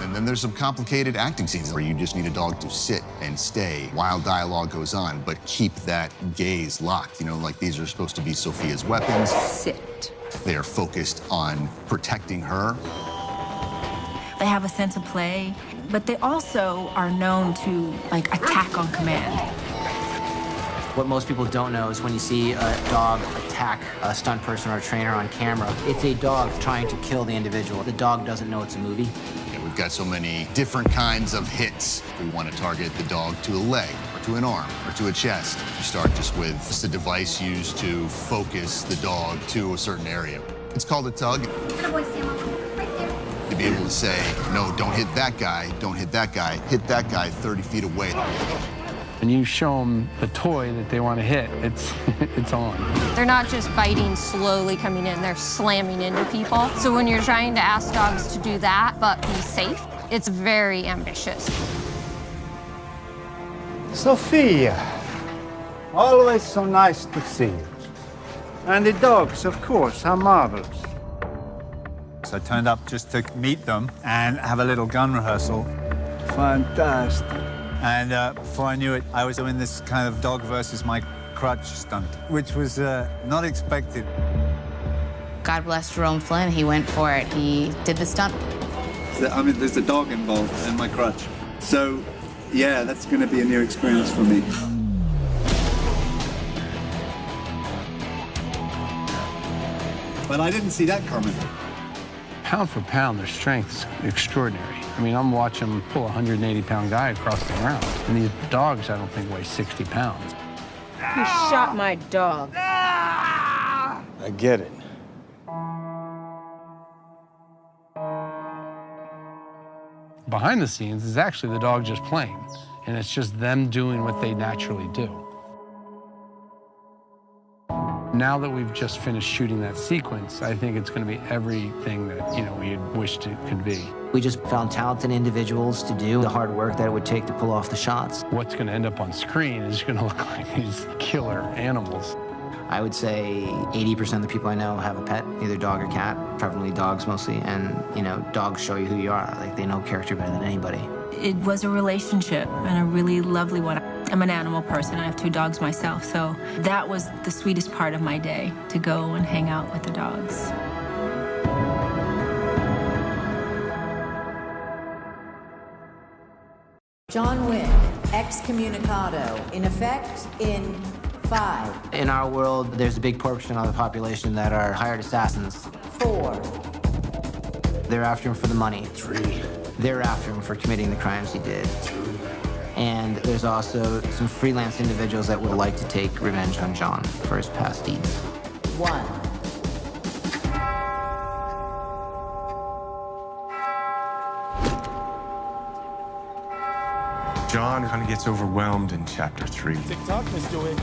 And then there's some complicated acting scenes where you just need a dog to sit and stay while dialogue goes on, but keep that gaze locked. You know, like these are supposed to be Sophia's weapons. Sit. They are focused on protecting her. They have a sense of play, but they also are known to, like, attack on command. What most people don't know is when you see a dog attack a stunt person or a trainer on camera, it's a dog trying to kill the individual. The dog doesn't know it's a movie. We've got so many different kinds of hits. We want to target the dog to a leg, or to an arm, or to a chest. You start just with just a device used to focus the dog to a certain area. It's called a tug. To be able to say, no, don't hit that guy, don't hit that guy, hit that guy 30 feet away. When you show them the toy that they want to hit, it's on. They're not just biting, slowly coming in, they're slamming into people. So when you're trying to ask dogs to do that, but be safe, it's very ambitious. Sophia, always so nice to see you. And the dogs, of course, are marvelous. So I turned up just to meet them and have a little gun rehearsal. Fantastic. And before I knew it, I was doing this kind of dog versus my crutch stunt, which was not expected. God bless Jerome Flynn, he went for it. He did the stunt. I mean, there's a dog involved in my crutch. So, yeah, that's going to be a new experience for me. But I didn't see that coming. Pound for pound, their strength is extraordinary. I mean, I'm watching them pull a 180-pound guy across the ground. And these dogs, I don't think, weigh 60 pounds. You shot my dog. I get it. behind the scenes is actually the dog just playing, and it's just them doing what they naturally do. Now that we've just finished shooting that sequence, I think it's going to be everything that, you know, we had wished it could be. We just found talented individuals to do the hard work that it would take to pull off the shots. What's going to end up on screen is going to look like these killer animals. I would say 80% of the people I know have a pet, either dog or cat, preferably dogs mostly, and, you know, dogs show you who you are. Like, they know character better than anybody. It was a relationship, and a really lovely one. I'm an animal person. I have 2 dogs myself, so that was the sweetest part of my day, to go and hang out with the dogs. John Wick, excommunicado, in effect in 5. In our world, there's a big portion of the population that are hired assassins. 4. They're after him for the money. 3. They're after him for committing the crimes he did. And there's also some freelance individuals that would like to take revenge on John for his past deeds. 1. John kind of gets overwhelmed in Chapter 3. TikTok, Mr. Wick.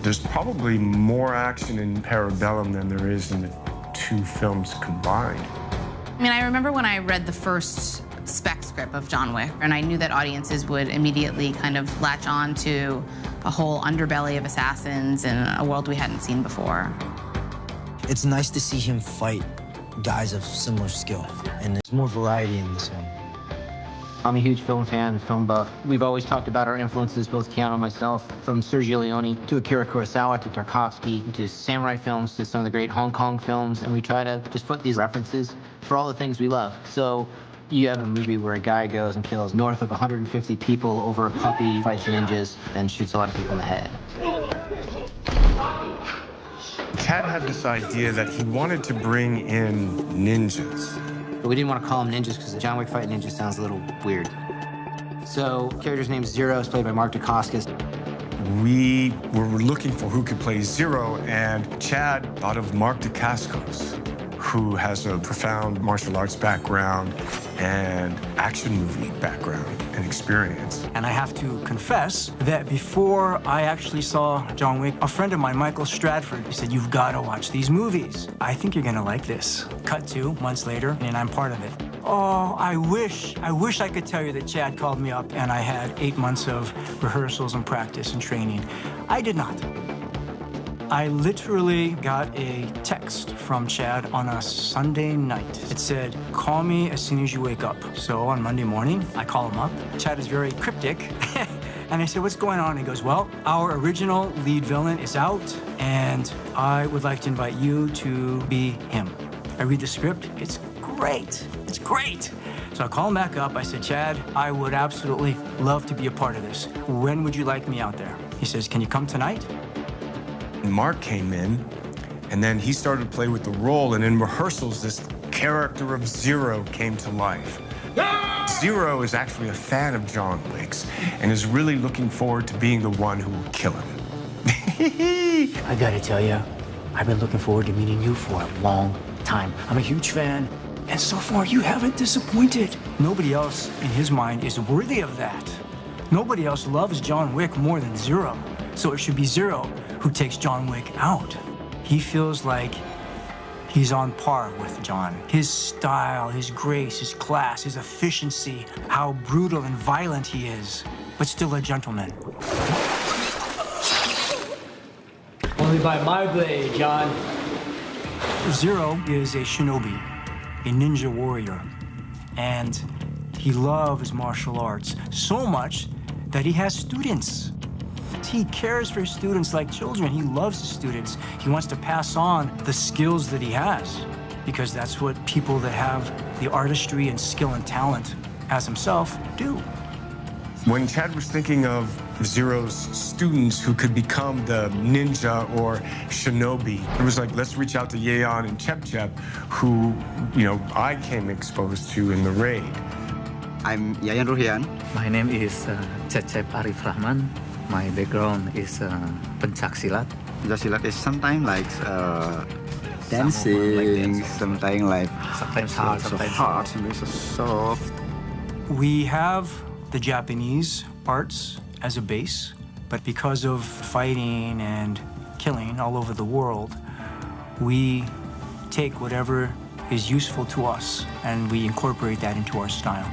There's probably more action in Parabellum than there is in the 2 films combined. I mean, I remember when I read the first spec script of John Wick, and I knew that audiences would immediately kind of latch on to a whole underbelly of assassins in a world we hadn't seen before. It's nice to see him fight guys of similar skill, and there's more variety in this one. I'm a huge film fan, film buff. We've always talked about our influences, both Keanu and myself, from Sergio Leone to Akira Kurosawa to Tarkovsky to samurai films to some of the great Hong Kong films, and we try to just put these references for all the things we love. So you have a movie where a guy goes and kills north of 150 people over a puppy, fights ninjas, and shoots a lot of people in the head. Chad had this idea that he wanted to bring in ninjas. But we didn't want to call them ninjas because the John Wick fight ninja sounds a little weird. So the character's name is Zero, is played by Mark Dacascos. We were looking for who could play Zero, and Chad thought of Mark Dacascos, who has a profound martial arts background and action movie background and experience. And I have to confess that before I actually saw John Wick, a friend of mine, Michael Stratford, he said, "You've got to watch these movies. I think you're gonna like this." Cut to months later, and I'm part of it. Oh, I wish I could tell you that Chad called me up and I had 8 months of rehearsals and practice and training. I did not. I literally got a text from Chad on a Sunday night. It said, "Call me as soon as you wake up." So on Monday morning, I call him up. Chad is very cryptic. And I said, "What's going on?" He goes, "Well, our original lead villain is out, and I would like to invite you to be him." I read the script. It's great. It's great. So I call him back up. I said, "Chad, I would absolutely love to be a part of this. When would you like me out there?" He says, "Can you come tonight?" Mark came in, and then he started to play with the role, and in rehearsals, this character of Zero came to life. Zero is actually a fan of John Wick's and is really looking forward to being the one who will kill him. I gotta tell you, I've been looking forward to meeting you for a long time. I'm a huge fan, and so far you haven't disappointed. Nobody else in his mind is worthy of that. Nobody else loves John Wick more than Zero, so it should be Zero who takes John Wick out. He feels like he's on par with John. His style, his grace, his class, his efficiency, how brutal and violent he is, but still a gentleman. Only by my blade, John. Zero is a shinobi, a ninja warrior, and he loves martial arts so much that he has students. He cares for his students like children. He loves his students. He wants to pass on the skills that he has, because that's what people that have the artistry and skill and talent as himself do. When Chad was thinking of Zero's students who could become the ninja or shinobi, it was like, let's reach out to Yeon and Chep, who, I came exposed to in the raid. I'm Yayan Ruhian. My name is Cecep Arif Rahman. My background is pencak silat. Pencak silat is sometimes like dancing, sometimes hard, sometimes hard, sometimes so soft. We have the Japanese parts as a base, but because of fighting and killing all over the world, we take whatever is useful to us and we incorporate that into our style.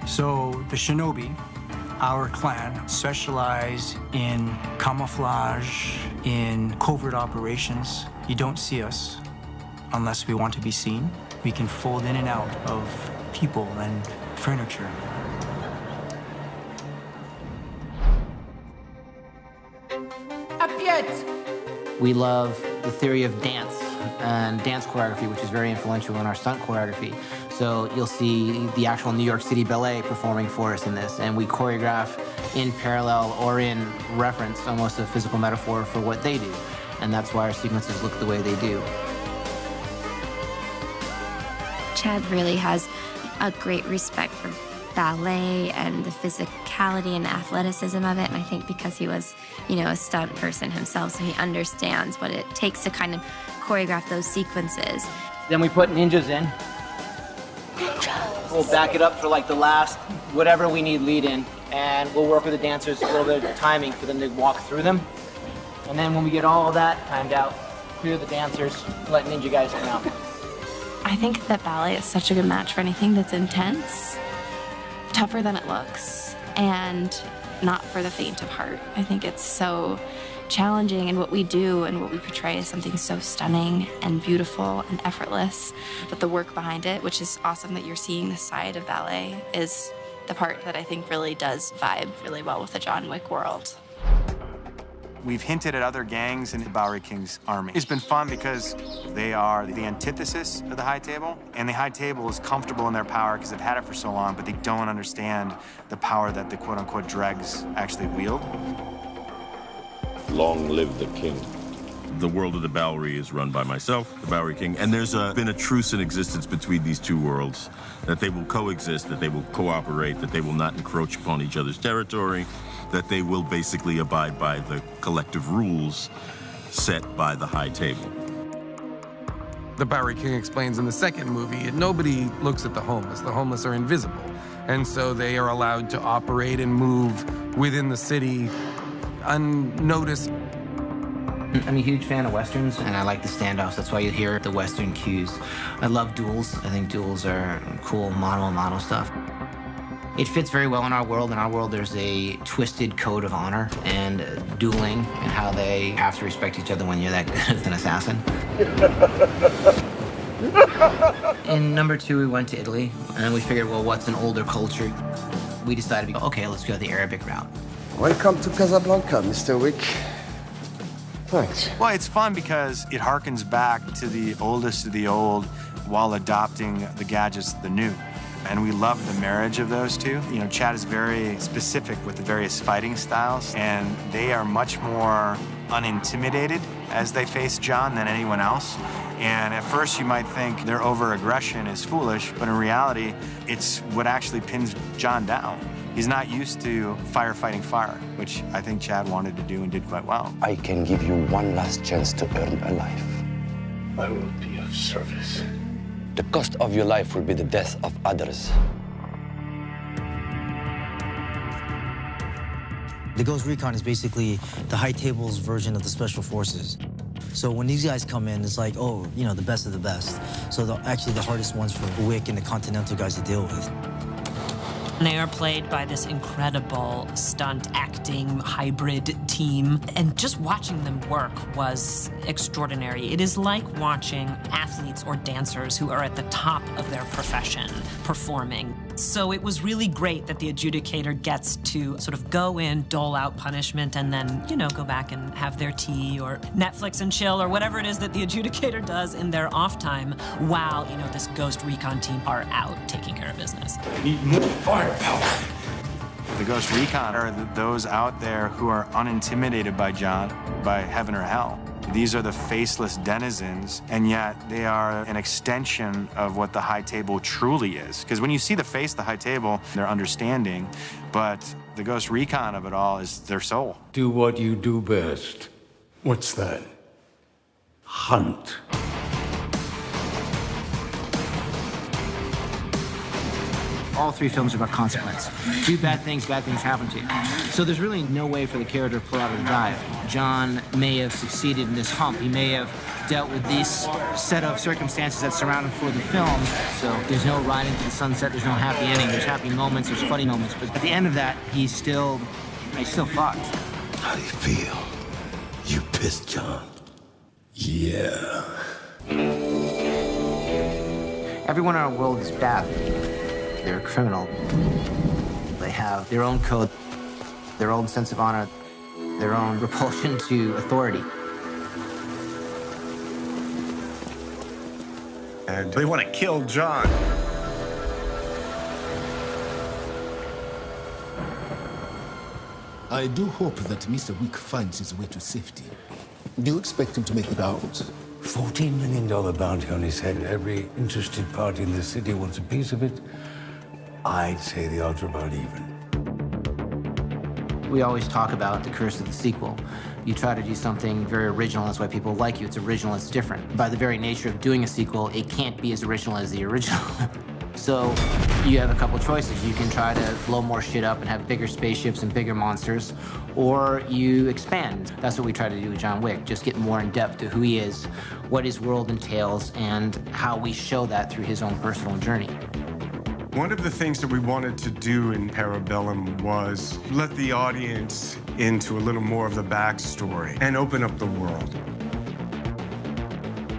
So the shinobi, our clan, specialize in camouflage, in covert operations. You don't see us unless we want to be seen. We can fold in and out of people and furniture. We love the theory of dance and dance choreography, which is very influential in our stunt choreography. So you'll see the actual New York City Ballet performing for us in this, and we choreograph in parallel or in reference, almost a physical metaphor for what they do. And that's why our sequences look the way they do. Chad really has a great respect for ballet and the physicality and athleticism of it, and I think because he was, a stunt person himself, so he understands what it takes to kind of choreograph those sequences. Then we put ninjas in. We'll back it up for like the last, whatever we need lead in, and we'll work with the dancers a little bit of timing for them to walk through them. And then when we get all that timed out, clear the dancers, let ninja guys come out. I think that ballet is such a good match for anything that's intense, tougher than it looks, and not for the faint of heart. I think it's so challenging, and what we do and what we portray is something so stunning and beautiful and effortless. But the work behind it, which is awesome that you're seeing this side of ballet, is the part that I think really does vibe really well with the John Wick world. We've hinted at other gangs in the Bowery King's army. It's been fun because they are the antithesis of the high table, and the high table is comfortable in their power because they've had it for so long, but they don't understand the power that the quote-unquote dregs actually wield. Long live the king. The world of the Bowery is run by myself, the Bowery King, and there's been a truce in existence between these two worlds, that they will coexist, that they will cooperate, that they will not encroach upon each other's territory, that they will basically abide by the collective rules set by the high table. The Bowery King explains in the second movie, nobody looks at the homeless. The homeless are invisible. And so they are allowed to operate and move within the city unnoticed. I'm a huge fan of Westerns, and I like the standoffs. That's why you hear the Western cues. I love duels. I think duels are cool mano-a-mano stuff. It fits very well in our world. In our world, there's a twisted code of honor and dueling and how they have to respect each other when you're that good as an assassin. In number 2, we went to Italy, and we figured, well, what's an older culture? We decided, okay, let's go the Arabic route. Welcome to Casablanca, Mr. Wick. Thanks. Well, it's fun because it harkens back to the oldest of the old while adopting the gadgets of the new. And we love the marriage of those two. Chad is very specific with the various fighting styles, and they are much more unintimidated as they face John than anyone else. And at first you might think their over-aggression is foolish, but in reality, it's what actually pins John down. He's not used to firefighting fire, which I think Chad wanted to do and did quite well. I can give you one last chance to earn a life. I will be of service. The cost of your life will be the death of others. The Ghost Recon is basically the high table's version of the Special Forces. So when these guys come in, it's like, oh, the best of the best. So actually the hardest ones for Wick and the Continental guys to deal with. They are played by this incredible stunt acting hybrid team, and just watching them work was extraordinary. It is like watching athletes or dancers who are at the top of their profession performing. So it was really great that the adjudicator gets to sort of go in, dole out punishment, and then, go back and have their tea or Netflix and chill or whatever it is that the adjudicator does in their off time while, this Ghost Recon team are out taking care of business. Need more firepower. The Ghost Recon are those out there who are unintimidated by John, by heaven or hell. These are the faceless denizens, and yet they are an extension of what the high table truly is. Because when you see the face of the high table, they're understanding, but the Ghost Recon of it all is their soul. Do what you do best. What's that? Hunt. All three films are about consequence. Do bad things happen to you. So there's really no way for the character to pull out of the dive. John may have succeeded in this hump. He may have dealt with this set of circumstances that surround him for the film. So there's no riding to the sunset, there's no happy ending, there's happy moments, there's funny moments. But at the end of that, he's still fucked. How do you feel? You pissed, John? Yeah. Everyone in our world is bad. They're a criminal. They have their own code, their own sense of honor, their own repulsion to authority. And they want to kill John. I do hope that Mr. Wick finds his way to safety. Do you expect him to make it out? $14 million bounty on his head. Every interested party in the city wants a piece of it. I'd say the odds are about even. We always talk about the curse of the sequel. You try to do something very original, that's why people like you. It's original, it's different. By the very nature of doing a sequel, it can't be as original as the original. So you have a couple choices. You can try to blow more shit up and have bigger spaceships and bigger monsters, or you expand. That's what we try to do with John Wick, just get more in depth to who he is, what his world entails, and how we show that through his own personal journey. One of the things that we wanted to do in Parabellum was let the audience into a little more of the backstory and open up the world.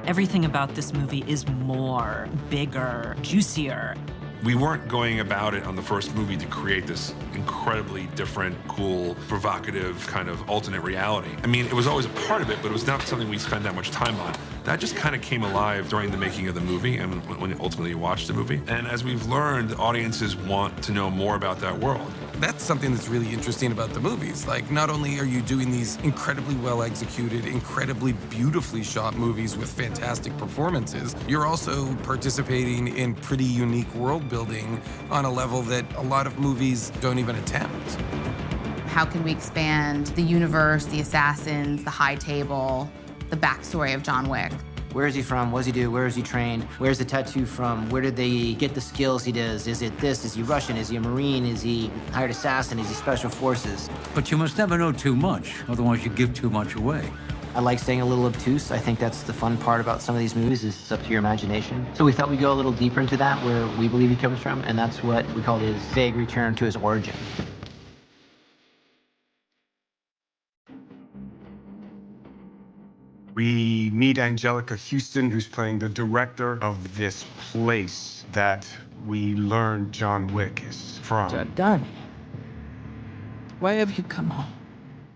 Everything about this movie is more, bigger, juicier. We weren't going about it on the first movie to create this incredibly different, cool, provocative kind of alternate reality. I mean, it was always a part of it, but it was not something we spent that much time on. That just kind of came alive during the making of the movie and when ultimately you watch the movie. And as we've learned, audiences want to know more about that world. That's something that's really interesting about the movies. Like, not only are you doing these incredibly well-executed, incredibly beautifully shot movies with fantastic performances, you're also participating in pretty unique world building on a level that a lot of movies don't even attempt. How can we expand the universe, the assassins, the high table, the backstory of John Wick? Where is he from? What does he do? Where is he trained? Where's the tattoo from? Where did they get the skills he does? Is it this? Is he Russian? Is he a Marine? Is he hired assassin? Is he special forces? But you must never know too much, otherwise you give too much away. I like staying a little obtuse. I think that's the fun part about some of these movies, is it's up to your imagination. So we thought we'd go a little deeper into that, where we believe he comes from, and that's what we call his vague return to his origin. We meet Angelica Houston, who's playing the director of this place that we learned John Wick is from. Done. Why have you come home?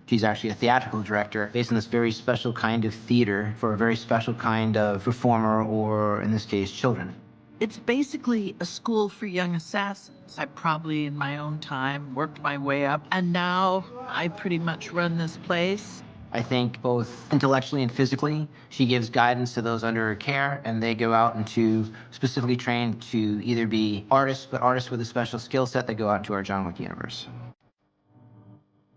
She's actually a theatrical director based on this very special kind of theater for a very special kind of performer, or in this case, children. It's basically a school for young assassins. I probably, in my own time, worked my way up, and now I pretty much run this place. I think both intellectually and physically, she gives guidance to those under her care, and they go out into specifically trained to either be artists, but artists with a special skill set that go out into our John Wick universe.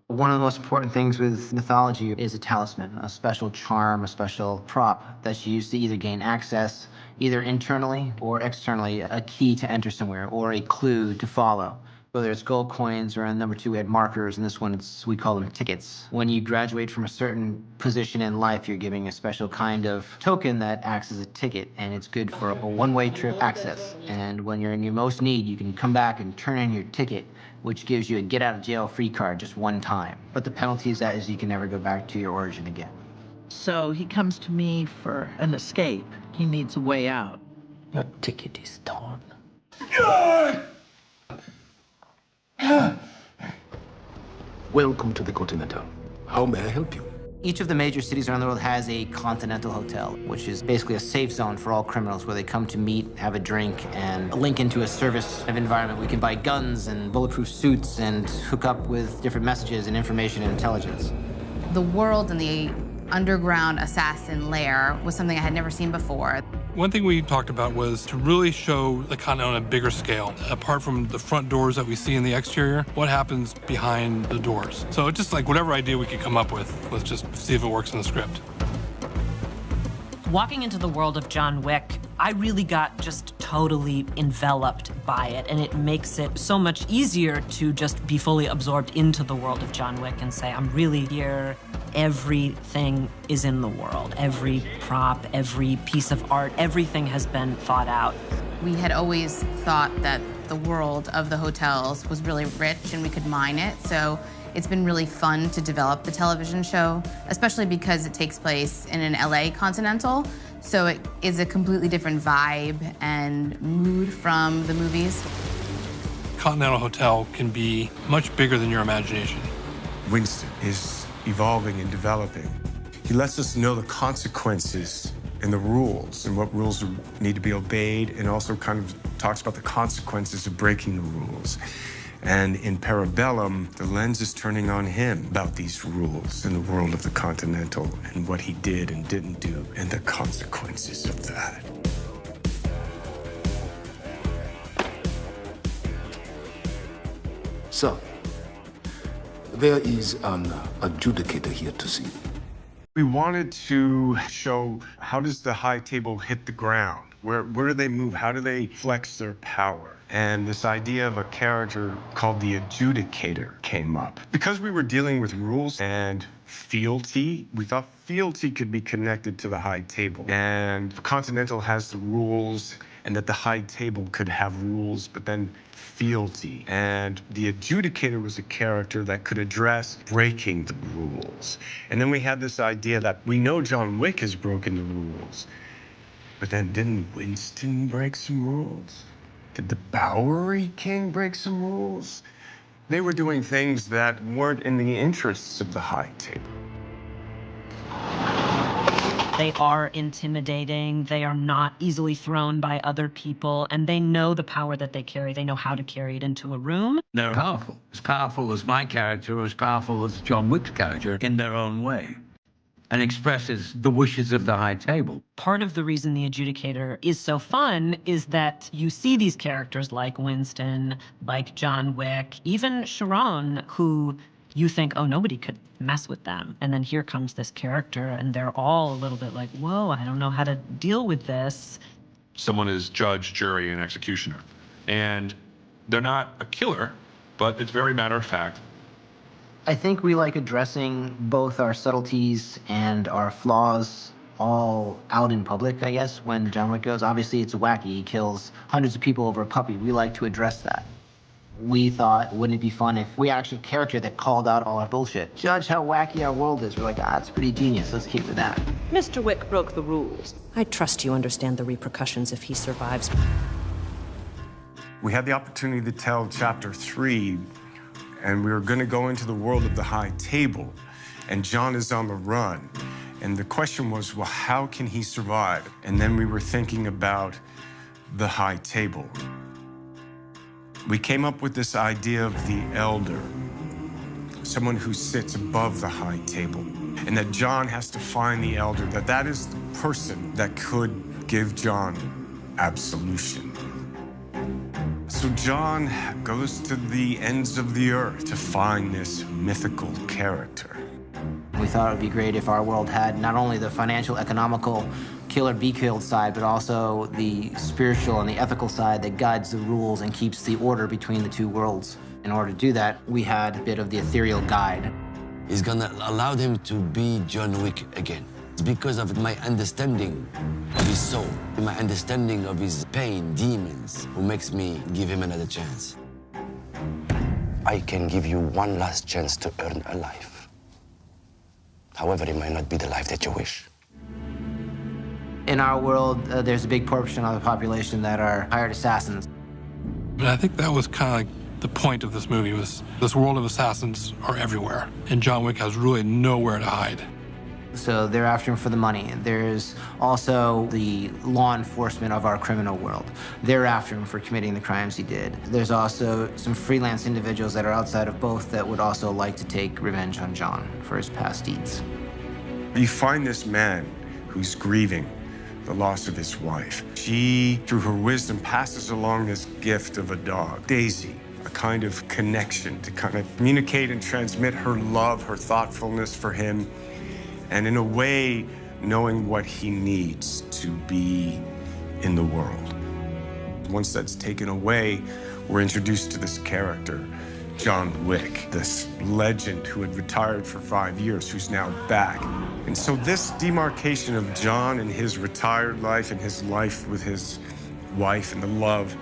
One of the most important things with mythology is a talisman, a special charm, a special prop that's used to either gain access, either internally or externally, a key to enter somewhere, or a clue to follow. Whether it's gold coins, or in number 2 we had markers, and this one we call them tickets. When you graduate from a certain position in life, you're giving a special kind of token that acts as a ticket, and it's good for a one-way trip access. And when you're in your most need, you can come back and turn in your ticket, which gives you a get-out-of-jail-free card just one time. But the penalty is that you can never go back to your origin again. So he comes to me for an escape. He needs a way out. Your ticket is torn. Welcome to the Continental. How may I help you? Each of the major cities around the world has a Continental Hotel, which is basically a safe zone for all criminals, where they come to meet, have a drink, and link into a service environment. We can buy guns and bulletproof suits and hook up with different messages and information and intelligence. The world and the underground assassin lair was something I had never seen before. One thing we talked about was to really show the continent on a bigger scale. Apart from the front doors that we see in the exterior, what happens behind the doors? So it's just like whatever idea we could come up with, let's just see if it works in the script. Walking into the world of John Wick I really got just totally enveloped by it, and it makes it so much easier to just be fully absorbed into the world of John Wick and say, I'm really here. Everything is in the world. Every prop, every piece of art, everything has been thought out. We had always thought that the world of the hotels was really rich and we could mine it, so it's been really fun to develop the television show, especially because it takes place in an LA Continental, so it is a completely different vibe and mood from the movies. Continental Hotel can be much bigger than your imagination. Winston is evolving and developing. He lets us know the consequences and the rules and what rules need to be obeyed, and also kind of talks about the consequences of breaking the rules. And in Parabellum, the lens is turning on him about these rules in the world of the Continental and what he did and didn't do and the consequences of that. So, there is an adjudicator here to see. We wanted to show how does the high table hit the ground? Where do they move? How do they flex their power? And this idea of a character called the adjudicator came up. Because we were dealing with rules and fealty, we thought fealty could be connected to the high table. And Continental has the rules, and that the high table could have rules, but then fealty. And the adjudicator was a character that could address breaking the rules. And then we had this idea that we know John Wick has broken the rules, but then didn't Winston break some rules? Did the Bowery King break some rules? They were doing things that weren't in the interests of the high table. They are intimidating. They are not easily thrown by other people, and they know the power that they carry. They know how to carry it into a room. They're powerful as my character, as powerful as John Wick's character in their own way, and expresses the wishes of the high table. Part of the reason the adjudicator is so fun is that you see these characters like Winston, like John Wick, even Sharon, who you think, oh, nobody could mess with them. And then here comes this character, and they're all a little bit like, whoa, I don't know how to deal with this. Someone is judge, jury, and executioner. And they're not a killer, but it's very matter of fact. I think we like addressing both our subtleties and our flaws all out in public, I guess, when John Wick goes. Obviously, it's wacky. He kills hundreds of people over a puppy. We like to address that. We thought, wouldn't it be fun if we actually had a character that called out all our bullshit? Judge how wacky our world is. We're like, that's pretty genius. Let's keep with that. Mr. Wick broke the rules. I trust you understand the repercussions if he survives. We had the opportunity to tell Chapter 3, and we were going to go into the world of the high table, and John is on the run. And the question was, well, how can he survive? And then we were thinking about the high table. We came up with this idea of the elder, someone who sits above the high table, and that John has to find the elder, that is the person that could give John absolution. So John goes to the ends of the earth to find this mythical character. We thought it would be great if our world had not only the financial, economical, kill or be killed side, but also the spiritual and the ethical side that guides the rules and keeps the order between the two worlds. In order to do that, we had a bit of the ethereal guide. It's gonna allow them to be John Wick again. It's because of my understanding of his soul, my understanding of his pain, demons, who makes me give him another chance. I can give you one last chance to earn a life. However, it might not be the life that you wish. In our world, there's a big portion of the population that are hired assassins. And I think that was kind of like the point of this movie, was this world of assassins are everywhere, and John Wick has really nowhere to hide. So they're after him for the money. There's also the law enforcement of our criminal world. They're after him for committing the crimes he did. There's also some freelance individuals that are outside of both that would also like to take revenge on John for his past deeds. You find this man who's grieving the loss of his wife. She, through her wisdom, passes along this gift of a dog, Daisy, a kind of connection to kind of communicate and transmit her love, her thoughtfulness for him, and in a way, knowing what he needs to be in the world. Once that's taken away, we're introduced to this character, John Wick, this legend who had retired for 5 years, who's now back. And so this demarcation of John and his retired life and his life with his wife and the love,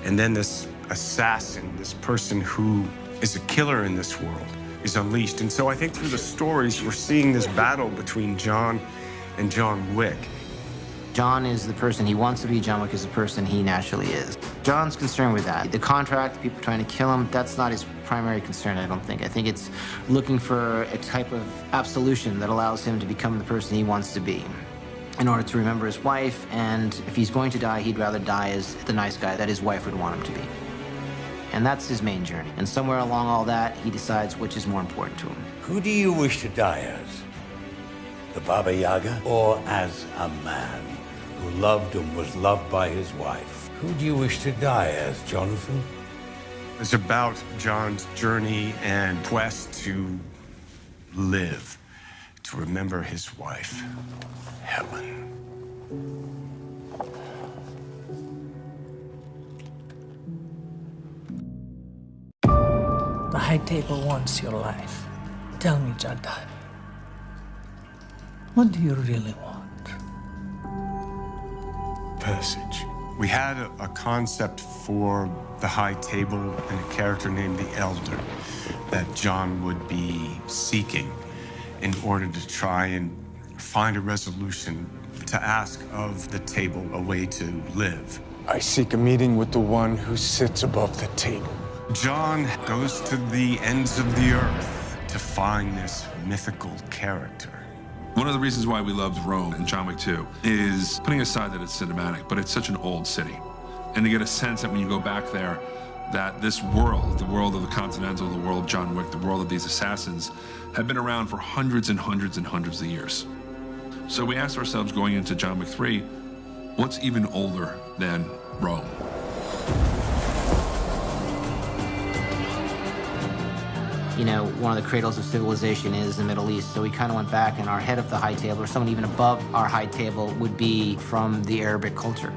and then this assassin, this person who is a killer in this world, is unleashed. And so I think through the stories, we're seeing this battle between John and John Wick. John is the person he wants to be. John Wick is the person he naturally is. John's concerned with that. The contract, people trying to kill him, that's not his primary concern, I don't think. I think it's looking for a type of absolution that allows him to become the person he wants to be in order to remember his wife, and if he's going to die, he'd rather die as the nice guy that his wife would want him to be. And that's his main journey. And somewhere along all that, he decides which is more important to him. Who do you wish to die as? The Baba Yaga, or as a man who loved and was loved by his wife? Who do you wish to die as, Jonathan? It's about John's journey and quest to live, to remember his wife, Helen. The High Table wants your life. Tell me, Jadad, what do you really want? Passage. We had a concept for the High Table and a character named the Elder that John would be seeking in order to try and find a resolution to ask of the table a way to live. I seek a meeting with the one who sits above the table. John goes to the ends of the earth to find this mythical character. One of the reasons why we loved Rome and John Wick 2 is, putting aside that it's cinematic, but it's such an old city. And to get a sense that when you go back there, that this world, the world of the Continental, the world of John Wick, the world of these assassins, have been around for hundreds and hundreds and hundreds of years. So we asked ourselves going into John Wick 3, what's even older than Rome? You know, one of the cradles of civilization is the Middle East, so we kind of went back, and our head of the high table, or someone even above our high table, would be from the Arabic culture.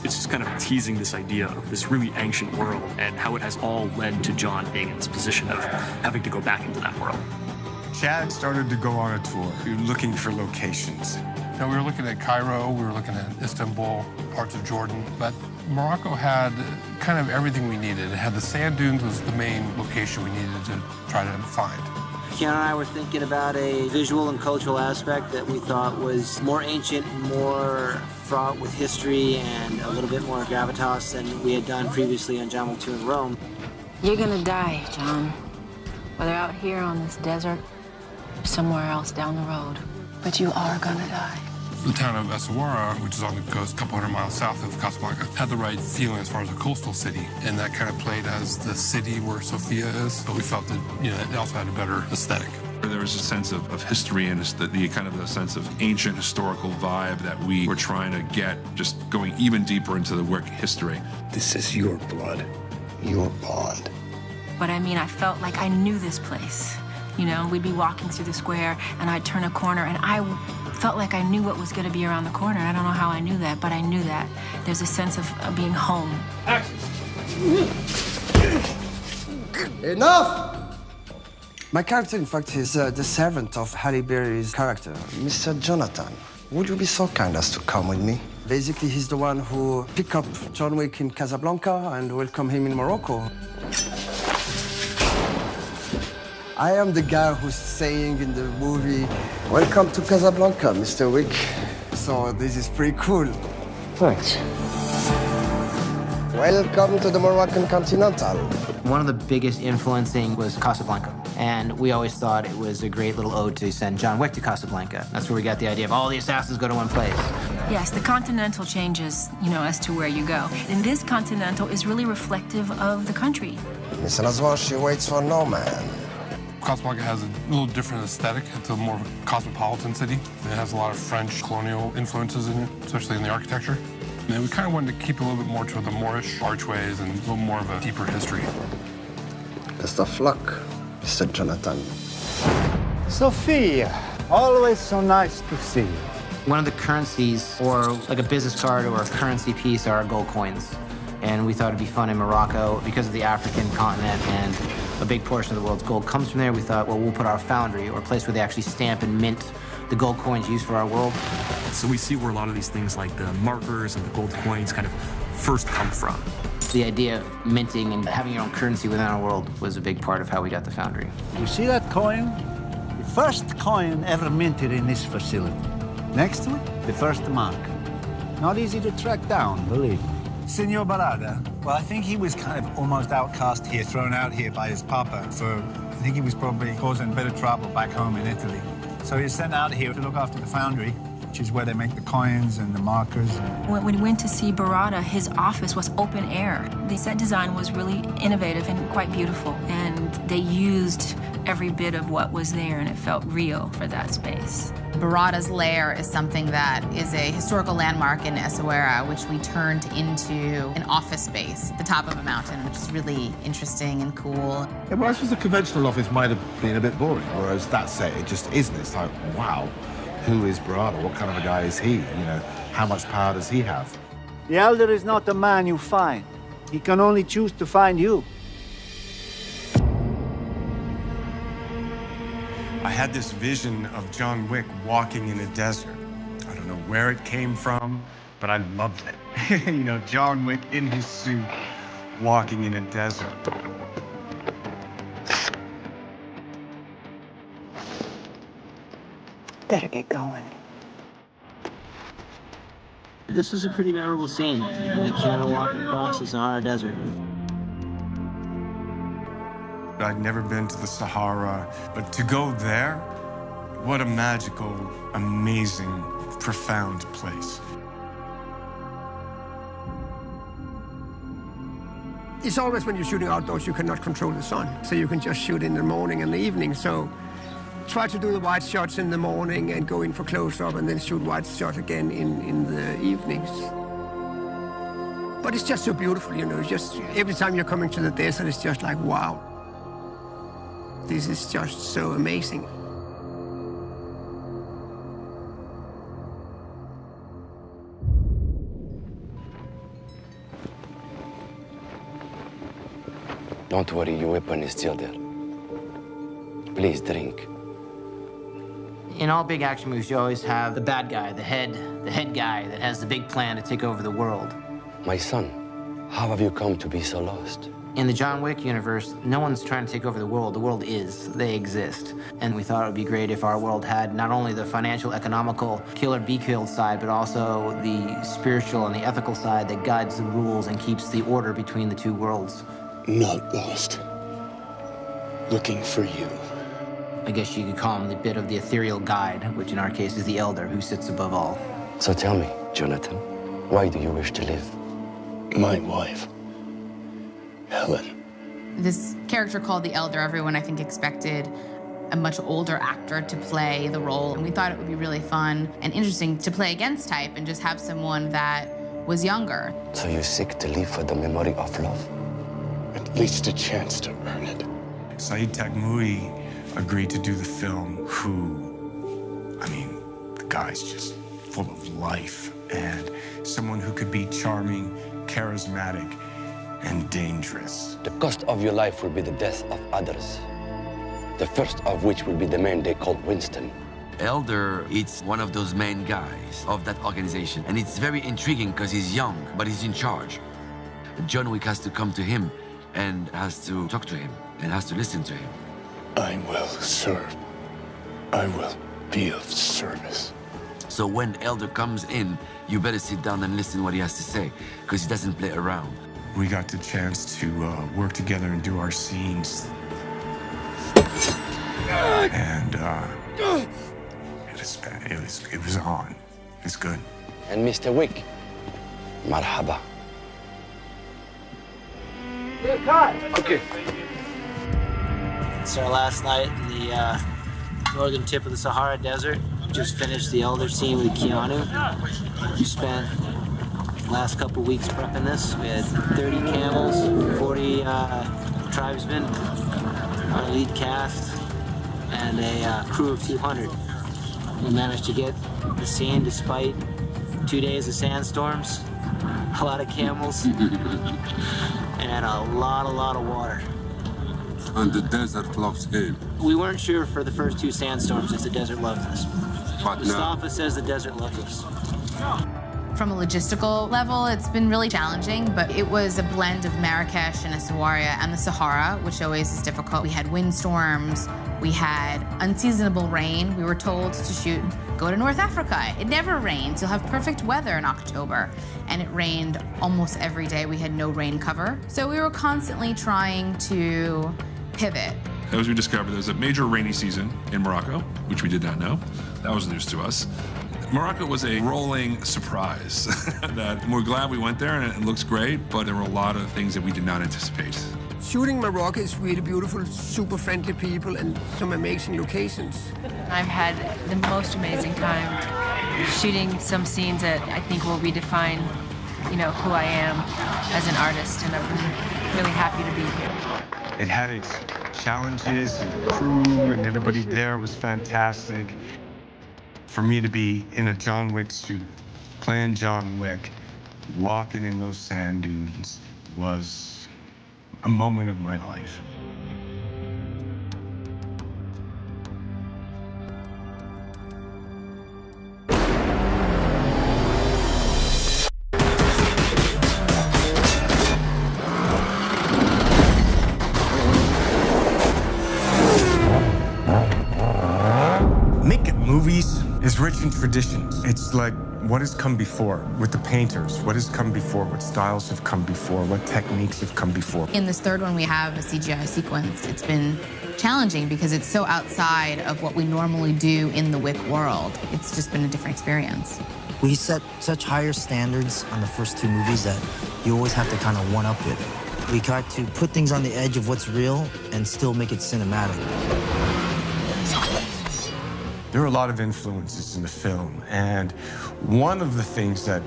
It's just kind of teasing this idea of this really ancient world and how it has all led to John being in this position of having to go back into that world. Chad started to go on a tour. We were looking for locations. Now, we were looking at Cairo, we were looking at Istanbul, parts of Jordan, but Morocco had kind of everything we needed. It had the sand dunes was the main location we needed to try to find. Keanu and I were thinking about a visual and cultural aspect that we thought was more ancient, more fraught with history, and a little bit more gravitas than we had done previously on John Wick 2 in Rome. You're gonna die, John. Whether out here on this desert or somewhere else down the road. But you are gonna die. The town of Essaouira, which is on the coast a couple hundred miles south of Casablanca, had the right feeling as far as a coastal city, and that kind of played as the city where Sofia is, but we felt that, you know, it also had a better aesthetic. There was a sense of history and the kind of the sense of ancient historical vibe that we were trying to get, just going even deeper into the Wick history. This is your blood, your bond. But I mean, I felt like I knew this place. You know, we'd be walking through the square, and I'd turn a corner, and I felt like I knew what was going to be around the corner. I don't know how I knew that, but I knew that. There's a sense of being home. Enough! My character, in fact, is the servant of Halle Berry's character. Mr. Jonathan, would you be so kind as to come with me? Basically, he's the one who picked up John Wick in Casablanca and welcomed him in Morocco. I am the guy who's saying in the movie, "Welcome to Casablanca, Mr. Wick." So this is pretty cool. Thanks. Welcome to the Moroccan Continental. One of the biggest influencing was Casablanca, and we always thought it was a great little ode to send John Wick to Casablanca. That's where we got the idea of all the assassins go to one place. Yes, the Continental changes, you know, as to where you go. And this Continental is really reflective of the country. Miss Razwan, she waits for no man. Casablanca has a little different aesthetic. It's a more cosmopolitan city. It has a lot of French colonial influences in it, especially in the architecture. And we kind of wanted to keep a little bit more to the Moorish archways and a little more of a deeper history. Best of luck, Mr. Jonathan. Sophia, always so nice to see you. One of the currencies, or like a business card or a currency piece, are gold coins. And we thought it'd be fun in Morocco because of the African continent and a big portion of the world's gold comes from there. We thought, well, we'll put our foundry, or a place where they actually stamp and mint the gold coins used for our world. So we see where a lot of these things like the markers and the gold coins kind of first come from. The idea of minting and having your own currency within our world was a big part of how we got the foundry. You see that coin? The first coin ever minted in this facility. Next to it, the first mark. Not easy to track down, believe me. Senor Barada, well, I think he was kind of almost outcast here, thrown out here by his papa I think he was probably causing a bit of trouble back home in Italy. So he was sent out here to look after the foundry, which is where they make the coins and the markers. When we went to see Barada, his office was open air. The set design was really innovative and quite beautiful, and they used every bit of what was there, and it felt real for that space. Barada's lair is something that is a historical landmark in Essaouira, which we turned into an office space at the top of a mountain, which is really interesting and cool. Yeah, well, I suppose the conventional office might have been a bit boring, whereas that set, it just isn't. It's like, wow, who is Barada? What kind of a guy is he? You know, how much power does he have? The Elder is not a man you find. He can only choose to find you. I had this vision of John Wick walking in a desert. I don't know where it came from, but I loved it. You know, John Wick in his suit, walking in a desert. Better get going. This is a pretty memorable scene. Keanu walking across the Sahara Desert. I'd never been to the Sahara, but to go there, what a magical, amazing, profound place. It's always when you're shooting outdoors, you cannot control the sun, so you can just shoot in the morning and the evening. So try to do the wide shots in the morning and go in for close-up and then shoot wide shot again in the evenings. But it's just so beautiful, you know, just every time you're coming to the desert, it's just like, wow. This is just so amazing. Don't worry, your weapon is still there. Please drink. In all big action movies, you always have the bad guy, the head guy that has the big plan to take over the world. My son, how have you come to be so lost? In the John Wick universe, no one's trying to take over the world. The world is. They exist. And we thought it would be great if our world had not only the financial, economical, kill or be killed side, but also the spiritual and the ethical side that guides the rules and keeps the order between the two worlds. Not lost. Looking for you. I guess you could call him the bit of the ethereal guide, which in our case is the elder who sits above all. So tell me, Jonathan, why do you wish to live? My wife, Helen. This character called the Elder, everyone I think expected a much older actor to play the role, and we thought it would be really fun and interesting to play against type and just have someone that was younger. So you seek to live for the memory of love? At least a chance to earn it. Saeed Taghmoui agreed to do the film, who, I mean, the guy's just full of life, and someone who could be charming, charismatic, and dangerous. The cost of your life will be the death of others. The first of which will be the man they call Winston. Elder, it's one of those main guys of that organization. And it's very intriguing because he's young, but he's in charge. John Wick has to come to him and has to talk to him and has to listen to him. I will serve. I will be of service. So when Elder comes in, you better sit down and listen what he has to say, because he doesn't play around. We got the chance to work together and do our scenes. And it was on. It's good. And Mr. Wick, marhaba. Okay. It's our last night in the northern tip of the Sahara Desert. Just finished the Elder scene with Keanu. We spent the last couple weeks prepping this. We had 30 camels, 40 tribesmen, our lead cast, and a crew of 200. We managed to get the scene despite 2 days of sandstorms, a lot of camels, and a lot of water. And the desert loves him. We weren't sure for the first 2 sandstorms if the desert loved us. But Mustafa says the desert loves us. From a logistical level, it's been really challenging, but it was a blend of Marrakesh and Essaouira and the Sahara, which always is difficult. We had windstorms, we had unseasonable rain. We were told to shoot, go to North Africa. It never rains. You'll have perfect weather in October. And it rained almost every day. We had no rain cover. So we were constantly trying to pivot. As we discovered, there's a major rainy season in Morocco, which we did not know. That was news to us. Morocco was a rolling surprise. That we're glad we went there and it looks great, but there were a lot of things that we did not anticipate. Shooting Morocco is really beautiful, super friendly people and some amazing locations. I've had the most amazing time shooting some scenes that I think will redefine, you know, who I am as an artist, and I'm really happy to be here. It had its challenges, and the crew and everybody there was fantastic. For me to be in a John Wick suit, playing John Wick, walking in those sand dunes was a moment of my life. Making movies is rich in traditions. It's like what has come before with the painters, what has come before, what styles have come before, what techniques have come before. In this third one, we have a CGI sequence. It's been challenging because it's so outside of what we normally do in the Wick world. It's just been a different experience. We set such higher standards on the first 2 movies that you always have to kind of one-up it. We tried to put things on the edge of what's real and still make it cinematic. There are a lot of influences in the film, and one of the things that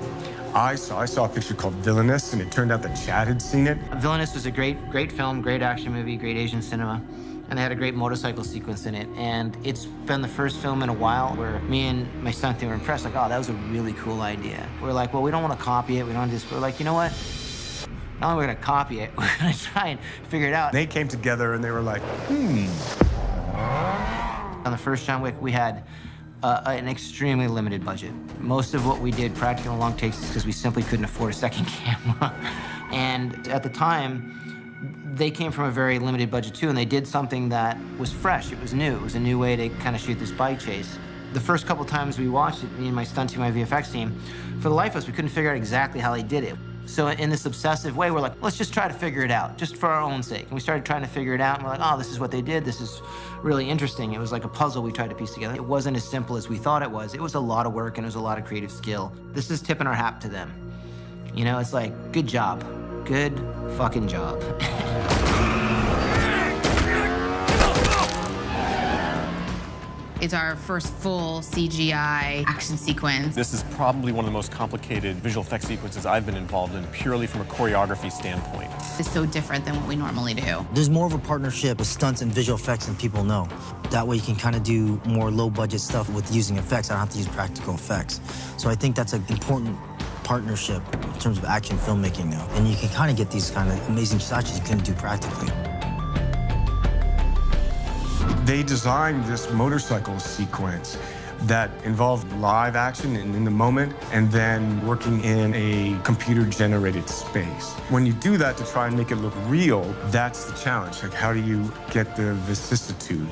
I saw a picture called Villainous, and it turned out that Chad had seen it. Villainous was a great film, great action movie, great Asian cinema, and they had a great motorcycle sequence in it. And it's been the first film in a while where me and my stunt team were impressed, like, oh, that was a really cool idea. We're like, well, we don't want to copy it, we don't want to do this. We're like, you know what? Not only are we going to copy it, we're going to try and figure it out. They came together and they were like, On the first John Wick, we had an extremely limited budget. Most of what we did, practical and long takes, is because we simply couldn't afford a second camera. And at the time, they came from a very limited budget too, and they did something that was fresh. It was new. It was a new way to kind of shoot this bike chase. The first couple times we watched it, me and my stunt team, my VFX team, for the life of us, we couldn't figure out exactly how they did it. So in this obsessive way, we're like, let's just try to figure it out, just for our own sake. And we started trying to figure it out, and we're like, oh, this is what they did. This is really interesting. It was like a puzzle we tried to piece together. It wasn't as simple as we thought it was. It was a lot of work, and it was a lot of creative skill. This is tipping our hat to them. You know, it's like, good job. Good fucking job. It's our first full CGI action sequence. This is probably one of the most complicated visual effects sequences I've been involved in, purely from a choreography standpoint. It's so different than what we normally do. There's more of a partnership with stunts and visual effects than people know. That way you can kind of do more low-budget stuff with using effects. I don't have to use practical effects. So I think that's an important partnership in terms of action filmmaking now. And you can kind of get these kind of amazing shots you couldn't do practically. They designed this motorcycle sequence that involved live action and in the moment, and then working in a computer-generated space. When you do that to try and make it look real, that's the challenge. Like, how do you get the vicissitude?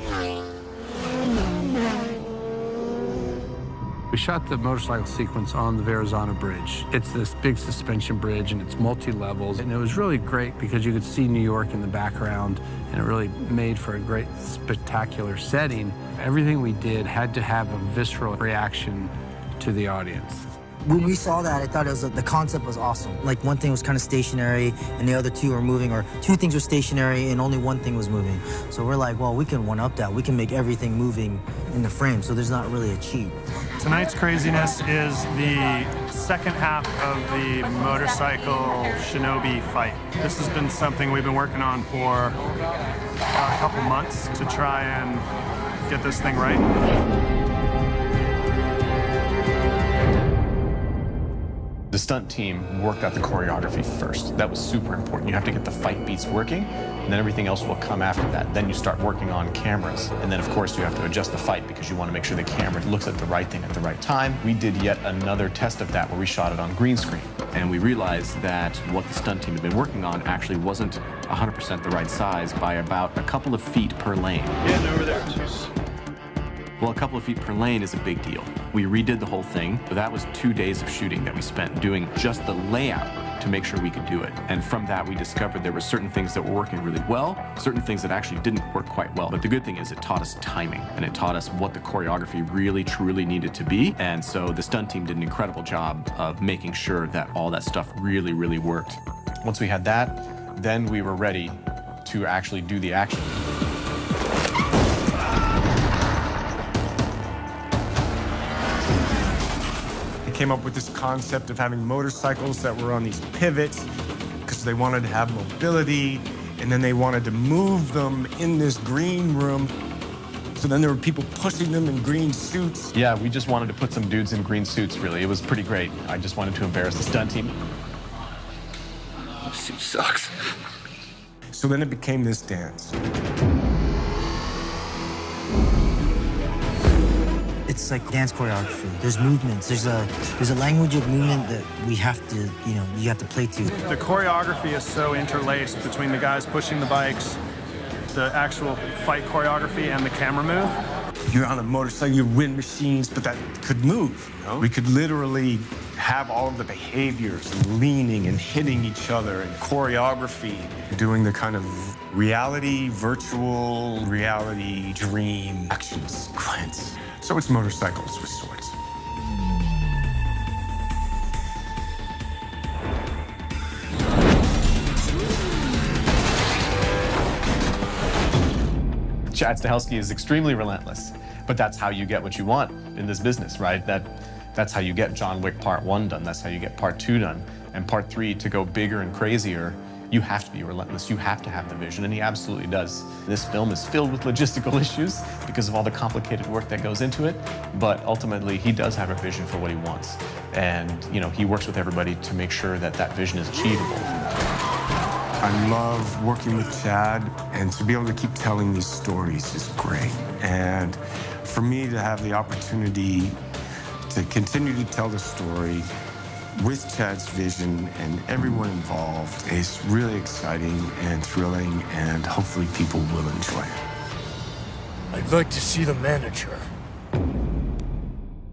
We shot the motorcycle sequence on the Verrazano Bridge. It's this big suspension bridge, and it's multi-levels, and it was really great because you could see New York in the background, and it really made for a great, spectacular setting. Everything we did had to have a visceral reaction to the audience. When we saw that, I thought it was the concept was awesome. Like, one thing was kind of stationary, and the other two were moving, or 2 things were stationary, and only 1 thing was moving. So we're like, well, we can one-up that. We can make everything moving in the frame, so there's not really a cheat. Tonight's craziness is the second half of the motorcycle shinobi fight. This has been something we've been working on for a couple months to try and get this thing right. The stunt team worked out the choreography first. That was super important. You have to get the fight beats working, and then everything else will come after that. Then you start working on cameras. And then, of course, you have to adjust the fight because you want to make sure the camera looks at the right thing at the right time. We did yet another test of that where we shot it on green screen. And we realized that what the stunt team had been working on actually wasn't 100% the right size by about a couple of feet per lane. Getting over there. Well, a couple of feet per lane is a big deal. We redid the whole thing, but that was 2 days of shooting that we spent doing just the layout to make sure we could do it. And from that, we discovered there were certain things that were working really well, certain things that actually didn't work quite well. But the good thing is it taught us timing, and it taught us what the choreography really, truly needed to be. And so the stunt team did an incredible job of making sure that all that stuff really, really worked. Once we had that, then we were ready to actually do the action. Came up with this concept of having motorcycles that were on these pivots because they wanted to have mobility, and then they wanted to move them in this green room. So then there were people pushing them in green suits. Yeah, we just wanted to put some dudes in green suits, really. It was pretty great. I just wanted to embarrass the stunt team. This suit sucks. So then it became this dance. It's like dance choreography. There's movements. There's a language of movement that we have to, you have to play to. The choreography is so interlaced between the guys pushing the bikes, the actual fight choreography, and the camera move. You're on a motorcycle, you wind machines, but that could move. You know? We could literally have all of the behaviors, and leaning and hitting each other, and choreography, doing the kind of reality, virtual reality, dream action sequence. So it's motorcycles with swords. Chad Stahelski is extremely relentless, but that's how you get what you want in this business, right? That's how you get John Wick Part 1 done. That's how you get Part 2 done. And Part 3, to go bigger and crazier, you have to be relentless. You have to have the vision, and he absolutely does. This film is filled with logistical issues because of all the complicated work that goes into it, but ultimately he does have a vision for what he wants. And, he works with everybody to make sure that that vision is achievable. I love working with Chad, and to be able to keep telling these stories is great. And for me to have the opportunity to continue to tell the story with Chad's vision and everyone involved is really exciting and thrilling, and hopefully people will enjoy it. I'd like to see the manager.